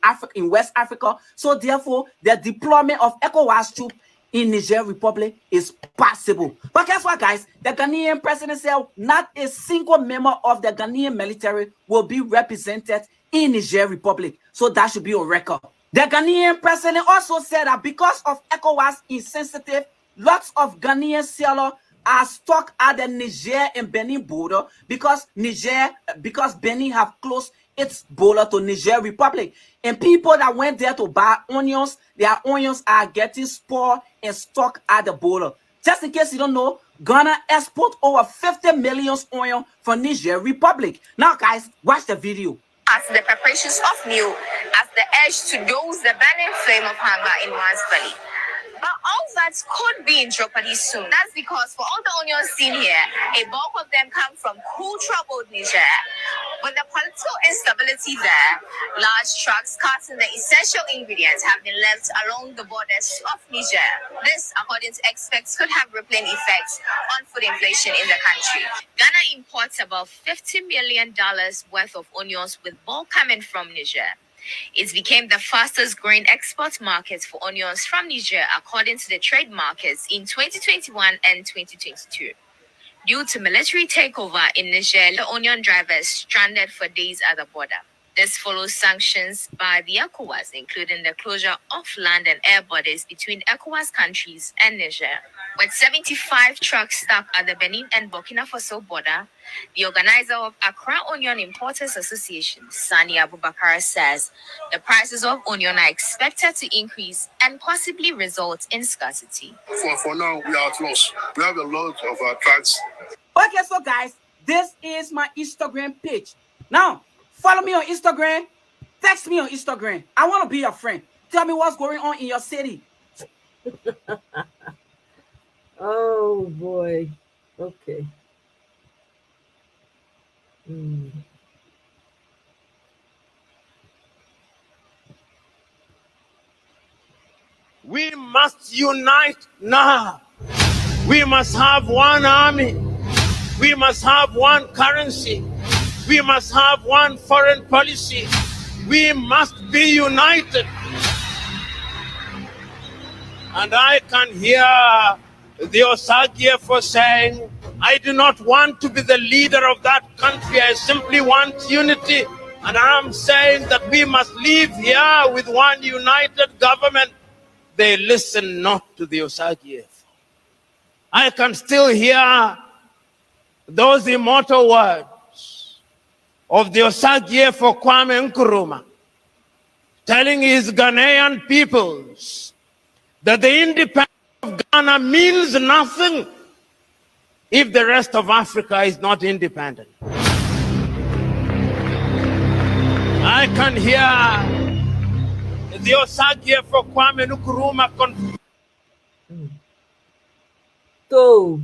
West Africa. So therefore, the deployment of ECOWAS troops in Niger Republic is possible. But guess what, guys? The Ghanaian president said not a single member of the Ghanaian military will be represented in Niger Republic. So that should be on record. The Ghanaian president also said that because of ECOWAS insensitive, lots of Ghanaian sellers are stuck at the Niger and Benin border because Benin have closed its border to Niger Republic. And people that went there to buy onions, their onions are getting spoiled and stuck at the border. Just in case you don't know, Ghana export over 50 million onions from Niger Republic. Now, guys, watch the video. As the preparations of meal, as the urge to douse the burning flame of hunger in one's belly. But all that could be in jeopardy soon. That's because for all the onions seen here, a bulk of them come from cool, troubled Niger. With the political instability there, large trucks carting the essential ingredients have been left along the borders of Niger. This, according to experts, could have rippling effects on food inflation in the country. Ghana imports about $50 million worth of onions, with bulk coming from Niger. It became the fastest growing export market for onions from Niger, according to the trade markets in 2021 and 2022. Due to military takeover in Niger, the onion drivers stranded for days at the border. This follows sanctions by the ECOWAS, including the closure of land and air borders between ECOWAS countries and Niger. With 75 trucks stuck at the Benin and Burkina Faso border, the organizer of Accra Onion Importers Association, Sani Abubakar, says the prices of onion are expected to increase and possibly result in scarcity. For now, we are at loss. We have a lot of trucks. Okay, so guys, this is my Instagram page. Now, follow me on Instagram. Text me on Instagram. I want to be your friend. Tell me what's going on in your city. Oh boy. Okay. We must unite now. We must have one army. We must have one currency. We must have one foreign policy. We must be united. And I can hear the Osagie for saying, I do not want to be the leader of that country. I simply want unity. And I'm saying that we must live here with one united government. They listen not to the Osagie. I can still hear those immortal words of the Osagie for Kwame Nkrumah telling his Ghanaian peoples that the independence of Ghana means nothing if the rest of Africa is not independent. I can hear the Osagie for Kwame Nkrumah So,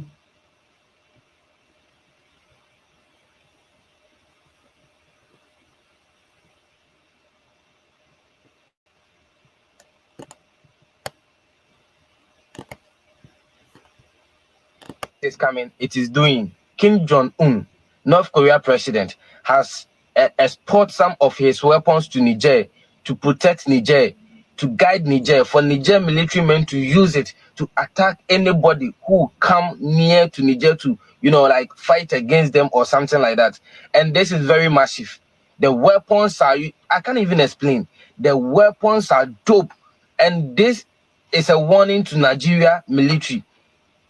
is coming, it is doing. Kim Jong-un, North Korea president, has exported some of his weapons to Niger to protect Niger, to guide Niger, for Niger military men to use it to attack anybody who come near to Niger to, like fight against them or something like that. And this is very massive. The weapons are, I can't even explain. The weapons are dope. And this is a warning to Nigeria military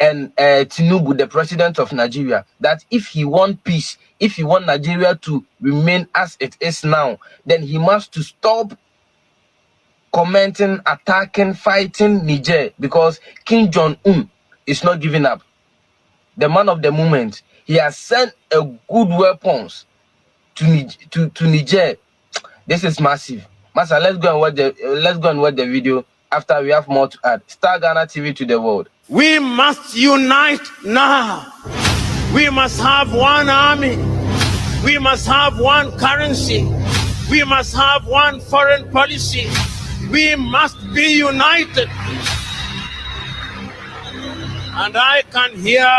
and Tinubu, the president of Nigeria, that if he wants peace, if he wants Nigeria to remain as it is now, then he must to stop commenting, attacking, fighting Niger, because Kim Jong-un is not giving up. The man of the moment, he has sent a good weapons to Niger. This is massive. Master, let's go and watch the video after we have more to add. Star Ghana TV to the world. We must unite now. We must have one army. We must have one currency. We must have one foreign policy. We must be united. And I can hear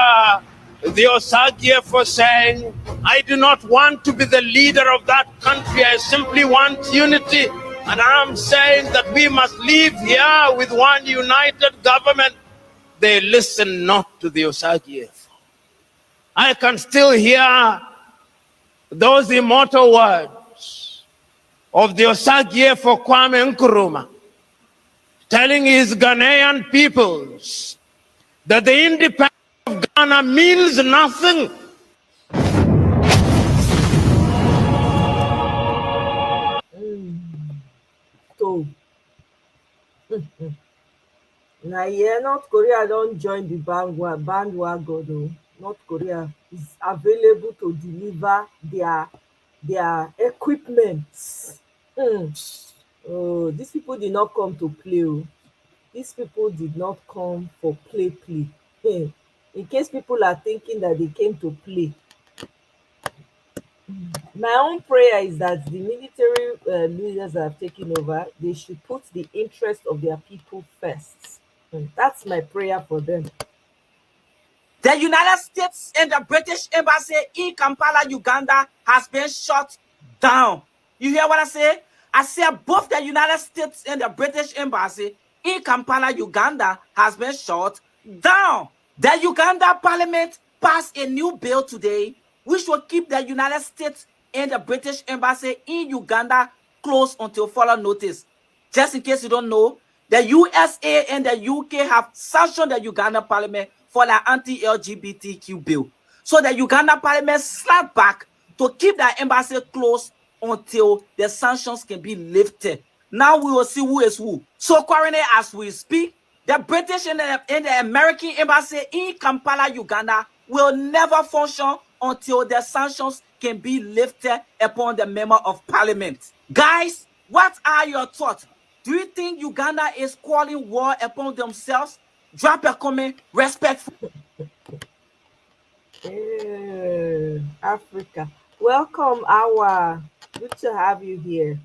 the Osagie for saying, I do not want to be the leader of that country. I simply want unity. And I'm saying that we must live here with one united government. They listen not to the Osagie. I can still hear those immortal words of the Osagie for Kwame Nkrumah telling his Ghanaian peoples that the independence of Ghana means nothing. So, now yeah, North Korea don't join the bandwagon though. North Korea is available to deliver their equipment. Oh, these people did not come to play. Oh. These people did not come for play. In case people are thinking that they came to play. My own prayer is that the military leaders that have taken over, they should put the interest of their people first. That's my prayer for them. The United States and the British Embassy in Kampala, Uganda has been shut down. You hear what I say? I said both the United States and the British Embassy in Kampala, Uganda has been shut down. The Uganda Parliament passed a new bill today which will keep the United States and the British Embassy in Uganda closed until further notice. Just in case you don't know, the USA and the UK have sanctioned the Uganda Parliament for the anti-LGBTQ bill. So the Uganda Parliament slapped back to keep the embassy closed until the sanctions can be lifted. Now we will see who is who. So currently, as we speak, the British and the American embassy in Kampala, Uganda, will never function until the sanctions can be lifted upon the member of parliament. Guys, what are your thoughts? Do you think Uganda is calling war upon themselves? Drop a comment, respectful. Africa. Welcome, Awa. Good to have you here.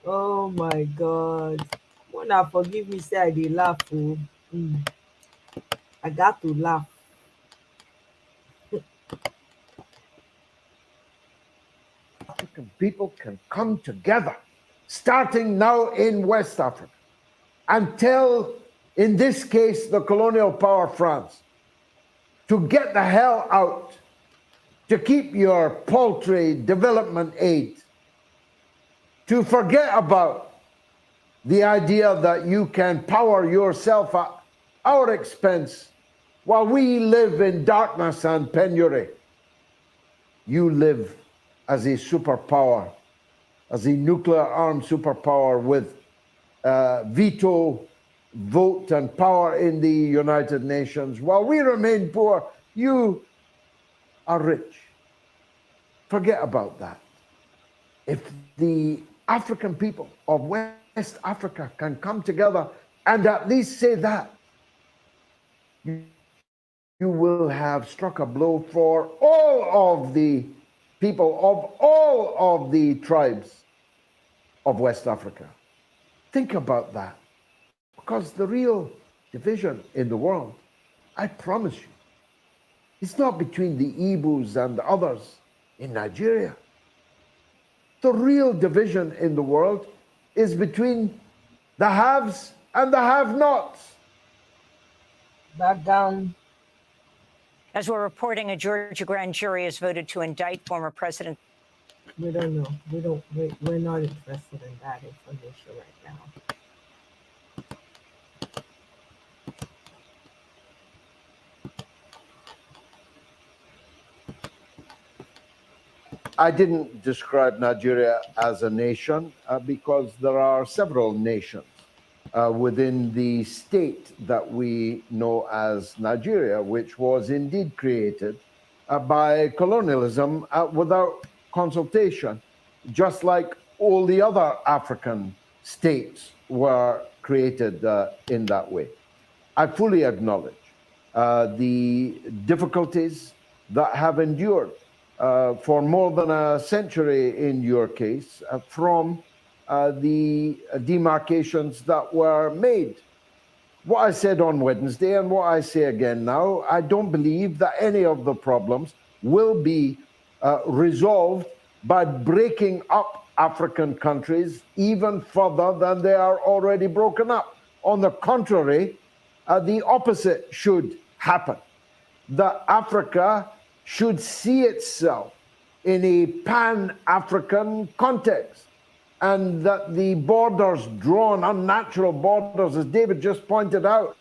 Oh my God. Wanna forgive me, say I dey laugh. Oh. I got to laugh. African people can come together, starting now in West Africa, and tell, in this case, the colonial power France, to get the hell out, to keep your paltry development aid, to forget about the idea that you can power yourself at our expense while we live in darkness and penury. You live as a superpower, as a nuclear-armed superpower with veto, vote, and power in the United Nations. While we remain poor, you are rich. Forget about that. If the African people of West Africa can come together and at least say that, you will have struck a blow for all of the people of all of the tribes of West Africa. Think about that. Because the real division in the world, I promise you, it's not between the Igbos and the others in Nigeria. The real division in the world is between the haves and the have-nots. Back down. As we're reporting, a Georgia grand jury has voted to indict former President. We don't know. We're not interested in that information right now. I didn't describe Nigeria as a nation because there are several nations within the state that we know as Nigeria, which was indeed created by colonialism without consultation, just like all the other African states were created in that way. I fully acknowledge the difficulties that have endured for more than a century in your case from the demarcations that were made. What I said on Wednesday and what I say again now, I don't believe that any of the problems will be resolved by breaking up African countries even further than they are already broken up. On the contrary, the opposite should happen. That Africa should see itself in a pan-African context, and that the borders drawn, unnatural borders, as David just pointed out,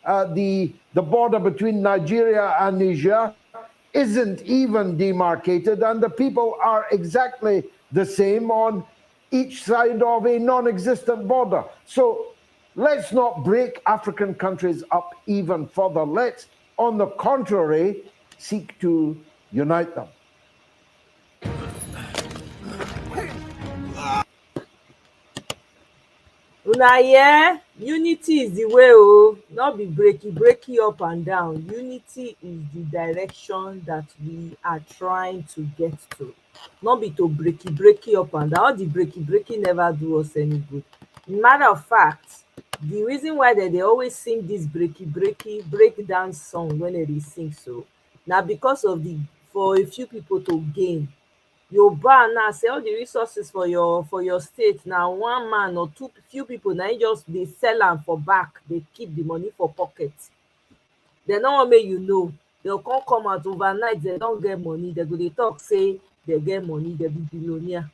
the border between Nigeria and Niger isn't even demarcated, and the people are exactly the same on each side of a non-existent border. So let's not break African countries up even further. Let's, on the contrary, seek to unite them. Una, yeah, unity is the way, oh, not be breaky up and down. Unity is the direction that we are trying to get to, not be to breaky up and down. All the breaky never do us any good. Matter of fact, the reason why they always sing this breakdown song when they sing so, now because of for a few people to gain. Yoruba now say all the resources for your state now one man or few people now just dey sell am for back, dey keep the money for pocket. They no wan make you know. They they'll come out overnight, they don't get money, they go dey talk say they get money, they be billionaire.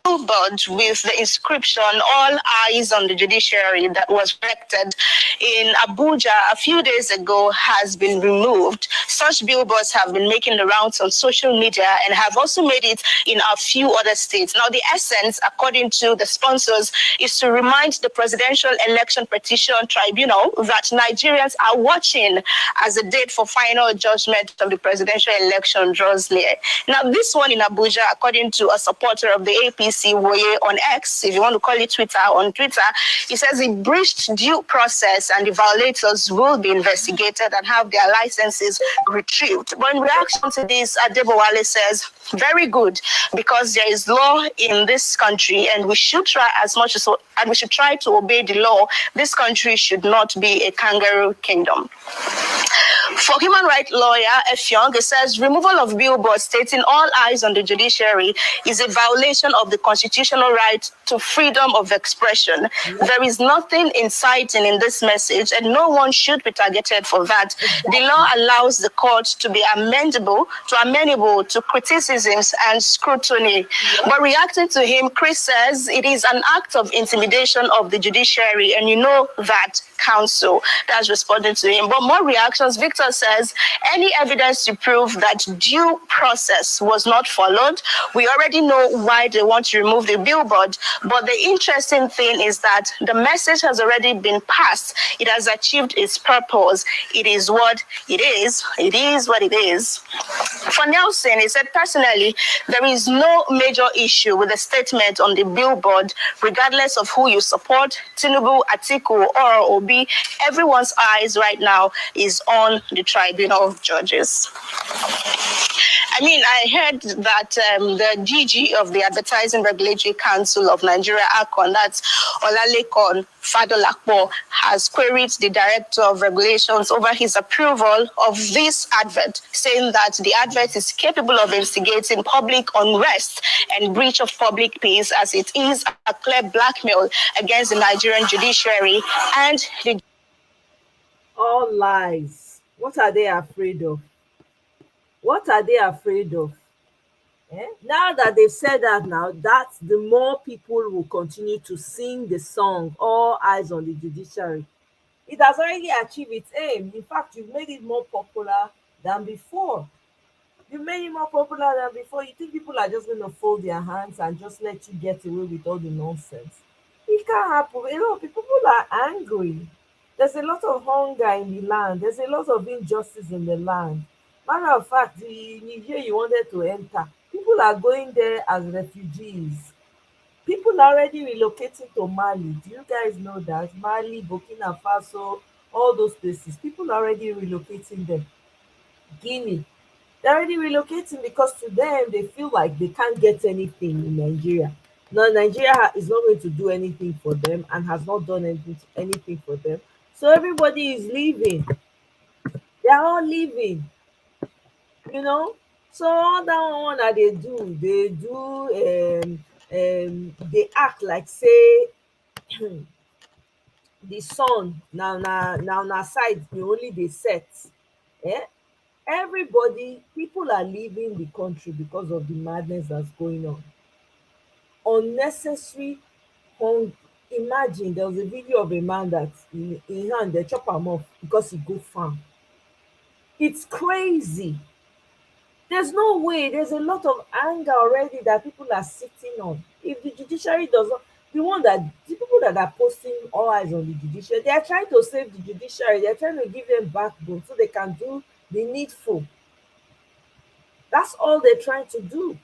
Billboard with the inscription "All Eyes on the Judiciary" that was erected in Abuja a few days ago has been removed. Such billboards have been making the rounds on social media and have also made it in a few other states. Now, the essence, according to the sponsors, is to remind the Presidential Election Petition Tribunal that Nigerians are watching as the date for final judgment of the presidential election draws near. Now, this one in Abuja, according to a supporter of the APC, Woye on X, if you want to call it Twitter, on Twitter, he says it breached due process and the violators will be investigated and have their licenses retrieved. But in reaction to this, Adebowale says, very good, because there is law in this country and we should try as much as and we should try to obey the law. This country should not be a kangaroo kingdom. For human rights lawyer Effiong, it says removal of billboards stating "All Eyes on the Judiciary" is a violation of the constitutional right to freedom of expression. There is nothing inciting in this message and no one should be targeted for that. The law allows the court to be amenable to criticisms and scrutiny. But reacting to him, Chris says it is an act of intimidation of the judiciary, and you know that, counsel. That's responding to him. But more reactions. Victor says any evidence to prove that due process was not followed. We already know why they want to remove the billboard. But the interesting thing is that the message has already been passed. It has achieved its purpose. It is what it is. It is what it is. For Nelson, he said, personally, there is no major issue with the statement on the billboard, regardless of who you support, Tinubu, Atiku, or Obi. Everyone's eyes right now is on the tribunal judges. I mean, I heard that the DG of the Advertising Regulatory Council of Nigeria, ACON, that's Olalekan Fadolakpo, has queried the Director of Regulations over his approval of this advert, saying that the advert is capable of instigating public unrest and breach of public peace, as it is a clear blackmail against the Nigerian judiciary and the... All lies. What are they afraid of? What are they afraid of? Now that they've said that, now that's the more people will continue to sing the song "All Eyes on the Judiciary." It has already achieved its aim. In fact, you've made it more popular than before. You made it more popular than before. You think people are just going to fold their hands and just let you get away with all the nonsense? It can't happen. A lot of people are angry. There's a lot of hunger in the land. There's a lot of injustice in the land. Matter of fact, the Niger you wanted to enter, people are going there as refugees. People are already relocating to Mali. Do you guys know that? Mali, Burkina Faso, all those places. People are already relocating them. Guinea. They're already relocating because to them, they feel like they can't get anything in Nigeria. Now, Nigeria is not going to do anything for them and has not done anything for them. So everybody is leaving. They're all leaving. So all that one that they they act like say the sun now side the only they set. People are leaving the country because of the madness that's going on. Unnecessary imagine there was a video of a man that in hand they chop him off because he go farm. It's crazy. There's no way. There's a lot of anger already that people are sitting on. If the judiciary does not, the people that are posting "All Eyes on the Judiciary," they are trying to save the judiciary. They're trying to give them backbone so they can do the needful. That's all they're trying to do.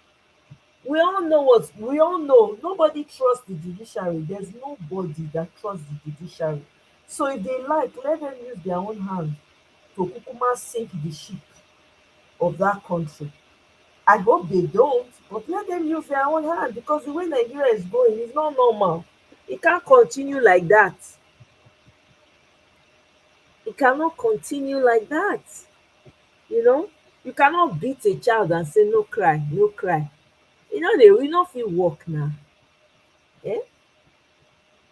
We all know nobody trusts the judiciary. There's nobody that trusts the judiciary. So if they like, let them use their own hand to kukuma sink the ship of that country. I hope they don't, but let them use their own hand, because the way Nigeria is going is not normal. It can't continue like that. It cannot continue like that. You cannot beat a child and say no cry, no cry. They will not fit work now.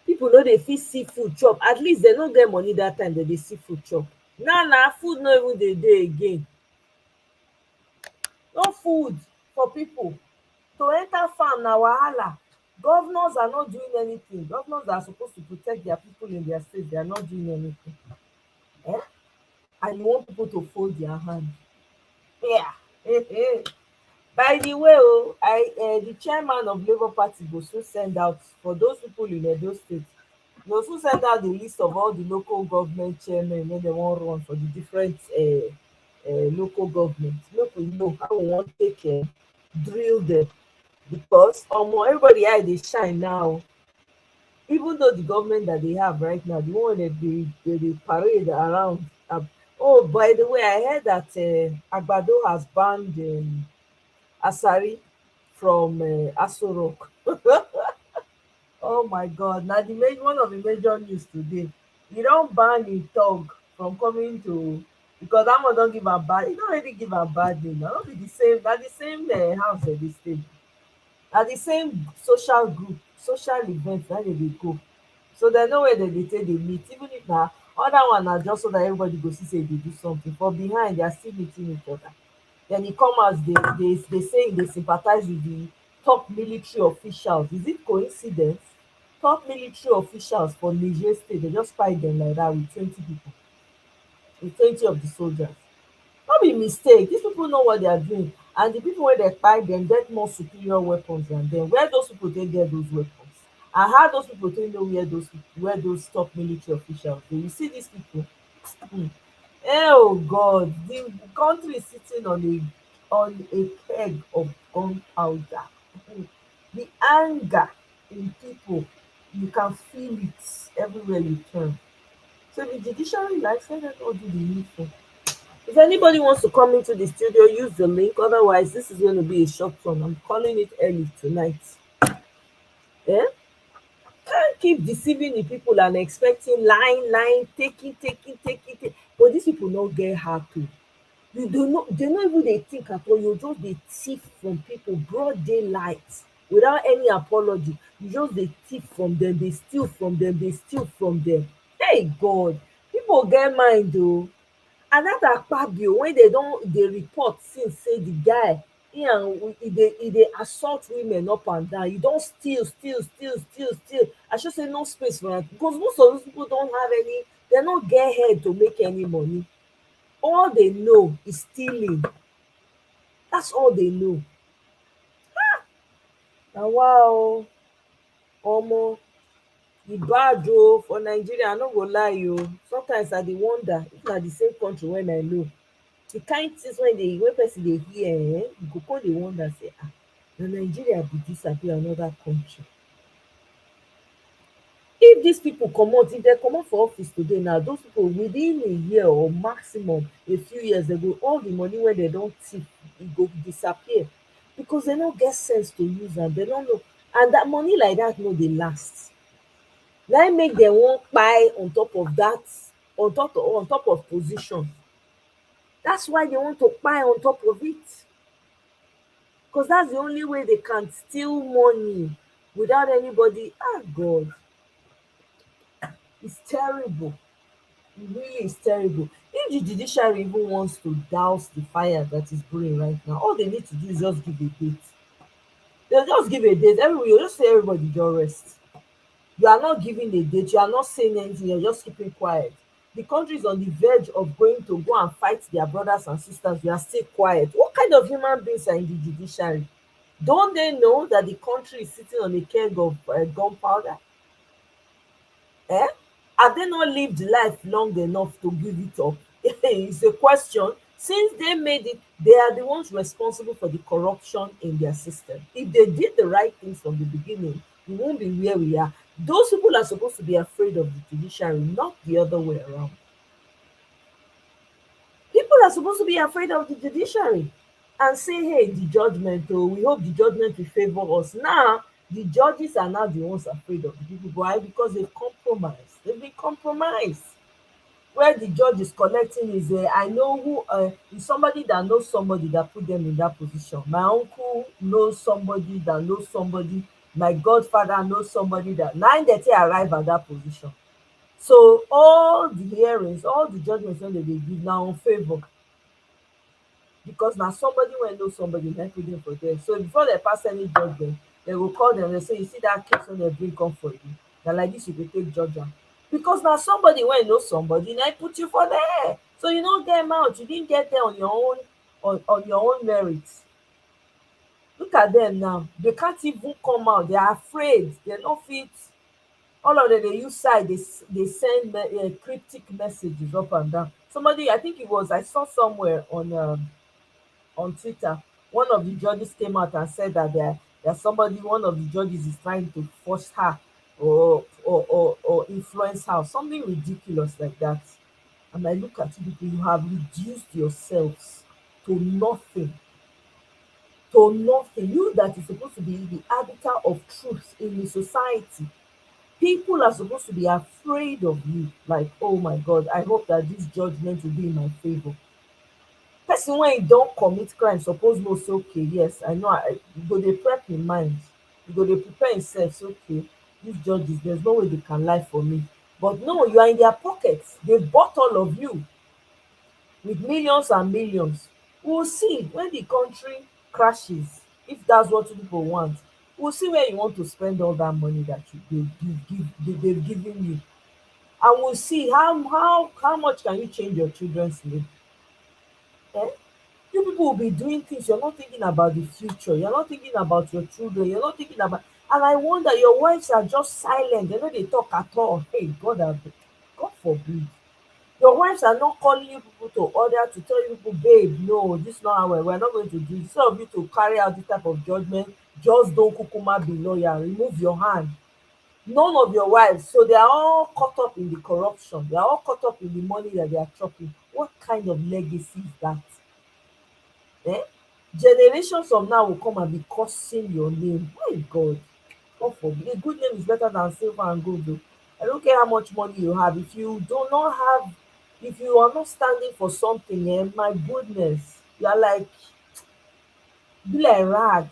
People know they fit see food chop. At least they no get money that time that they see food chop. Now food no even dey dey again. No food for people. To enter farm na wahala. Governors are not doing anything. Governors that are supposed to protect their people in their state, they are not doing anything. Eh? And you want people to fold their hand. Yeah. By the way, the chairman of Labour Party go soon send out, for those people in Edo State, go soon send out the list of all the local government chairmen wey dem wan run for the different local government. Make we know how we wan take drill them, because everybody eye dey shine now. Even though the government that they have right now, the one that they parade around. Oh, by the way, I heard that Agbado has banned Asari from Aso Rock. Oh my God! Now one of the major news today. E don ban the thug from coming to, because that one don give am bad. E don already give am bad name. Na no be the same. Na the same house dem dey stay. Na the same social group, social event na dem dey go. So dem know where dem dey take dey meet. Even if na other one na just so that everybody go see say e dey do something. For behind, they are still meeting each other. Then e come out dey say e dey sympathize with the top military officials. Is it coincidence? Top military officials for Niger State, they just kpai dem like that with 20 people, with 20 of the soldiers. No be mistake. These people know what they are doing, and the people wey dey kpai dem get more superior weapons than them. Where those people take get those weapons, and how those people take know where those top military officials dey? You see these people. Oh God, the country is sitting on a keg of gunpowder. The anger in people, you can feel it everywhere you turn. So the judiciary likes, let them all do the needful. If anybody wants to come into the studio, use the link. Otherwise, this is going to be a short one. I'm calling it early tonight. Yeah? Can't keep deceiving the people and expecting lying, taking. But these people don't get happy. They don't even they think at all. You just they thief from people broad daylight without any apology. You just they thief from them, they steal from them, Hey God, people get mind though. And that Akpabio, when they report since say the guy he dey assault women up and down. You don't steal. I should say no space for that, because most of those people don't have any, they don't get head to make any money. All they know is stealing. That's all they know. And wow, omo, e bad o for Nigeria. I no go lie o. Sometimes I dey wonder if na the same country when I know. The kind things when person dey hear, you go come dey wonder say, na Nigeria be this abi another country. If these people comot, if dem comot for office today now, those people within a year or maximum a few years, they go, all the money wey dem don thief, e go disappear, because dem no get sense to use am. Dem no know, and that money like that no dey last. Na im make dem wan kpai on top of that, on top of position. That's why they want to kpai on top of it, because that's the only way they can steal money without anybody. God, it's terrible. It really is terrible. If the judiciary even wants to douse the fire that is brewing right now, all they need to do is just give a date. They'll just give a date. You just say everybody just rest. You are not giving a date. You are not saying anything. You're just keeping quiet. The country is on the verge of going to go and fight their brothers and sisters. You are still quiet. What kind of human beings are in the judiciary? Don't they know that the country is sitting on a keg of gunpowder? Have they not lived life long enough to give it up? It's a question. Since they made it, they are the ones responsible for the corruption in their system. If they did the right things from the beginning, we won't be where we are. Those people are supposed to be afraid of the judiciary, not the other way around. People are supposed to be afraid of the judiciary and say, hey, the judgment, we hope the judgment will favor us. Now, the judges are now the ones afraid of the people. Why? Because they've compromised. They've been compromised. Where the judge is collecting is, I know who, is somebody that knows somebody that put them in that position. My uncle knows somebody that knows somebody. My godfather knows somebody that, now that they arrive at that position. So all the hearings, all the judgments wey dem dey give na on favour, because na somebody wey know somebody na put dem for there. So before dem pass any judgment, dem go call dem, dem say, you see dat case wey dem bring come for you, na like dis you go take judge am, because na somebody wey know somebody na put you for there. So you no get mouth, you didn't get there on your own, on your own merit. Look at them now, they can't even come out, they are afraid, they no fit. All of them dey use side dey send cryptic messages up and down. Somebody, I think it was, I saw somewhere on Twitter, one of the judges came out and said that there's somebody, one of the judges is trying to force her or influence her, something ridiculous like that. And I look at you people, you have reduced yourselves to nothing. To nothing. You that is supposed to be the arbiter of truth in the society. People are supposed to be afraid of you. Like, oh my God, I hope that this judgment will be in my favor. Person wey don commit crime suppose know say, okay, yes, I know, you go dey prep im mind, you go dey prepare himself, say, okay, these judges, there's no way they can lie for me. But no, you are in their pockets. They bought all of you with millions and millions. We'll see when the country crashes, if that's what people want. We'll see where you want to spend all that money that they've given you, and we'll see how much can you change your children's name. Eh? You people will be doing things, you're not thinking about the future, you're not thinking about your children, you're not thinking about, and I wonder, your wives are just silent, they know they talk at all. Hey, God forbid. Your wives are not calling you people to order to tell you people, babe, no, this is not how we're not going to do it. Instead of you to carry out this type of judgment, just don't kukuma be lawyer, remove your hand. None of your wives, so they are all caught up in the corruption, they are all caught up in the money that they are chopping. What kind of legacy is that? Eh? Generations from now will come and be cursing your name. My God. God forbid. A good name is better than silver and gold. Though. I don't care how much money you have. If you do not have, if you are not standing for something, my goodness, you are like, be like rag.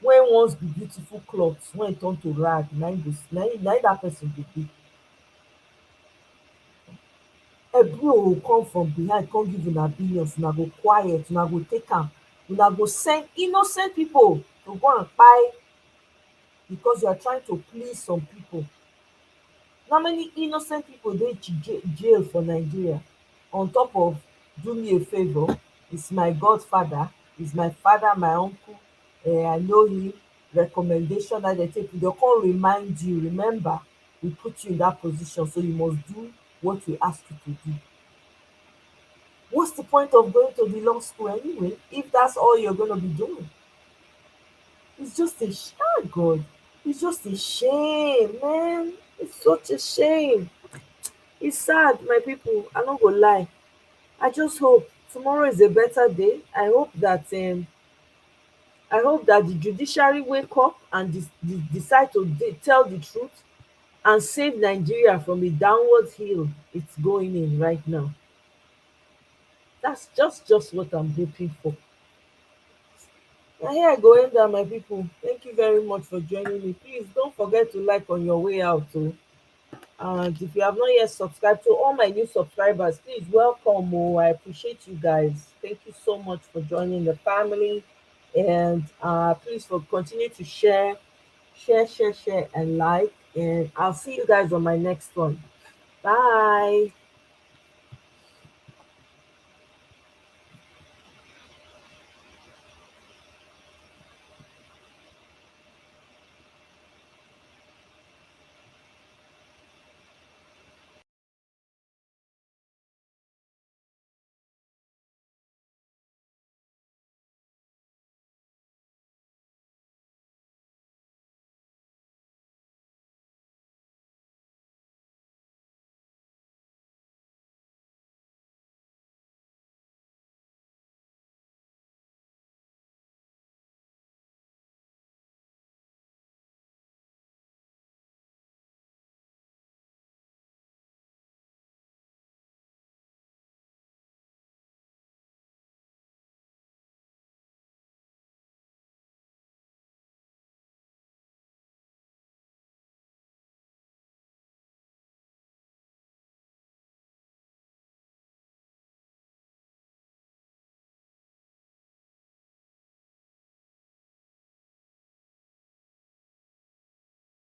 When once be beautiful clothes, when it turn to rag, now that person go be. Ebro will come from behind, come give una billions, una go quiet, una go take am, una go send innocent people to go and kpai because you are trying to please some people. How many innocent people dey jail for Nigeria on top of do me a favour, is my godfather, is my father, my uncle, I know him, recommendation that they take, they come remind you, remember, we put you in that position, so you must do what we ask you to do. What's the point of going to the law school anyway, if that's all you're going to be doing? It's just a shame, God. It's just a shame, man. It's such a shame. It's sad, my people. I no go lie. I just hope tomorrow is a better day. I hope that the judiciary wake up and decide to tell the truth and save Nigeria from the downward hill it's going in right now. That's just what I'm hoping for. Now here I go end my people. Thank you very much for joining me. Please don't forget to like on your way out too. And if you have not yet subscribed, to all my new subscribers, please welcome. I appreciate you guys. Thank you so much for joining the family. And please continue to share, and like. And I'll see you guys on my next one. Bye.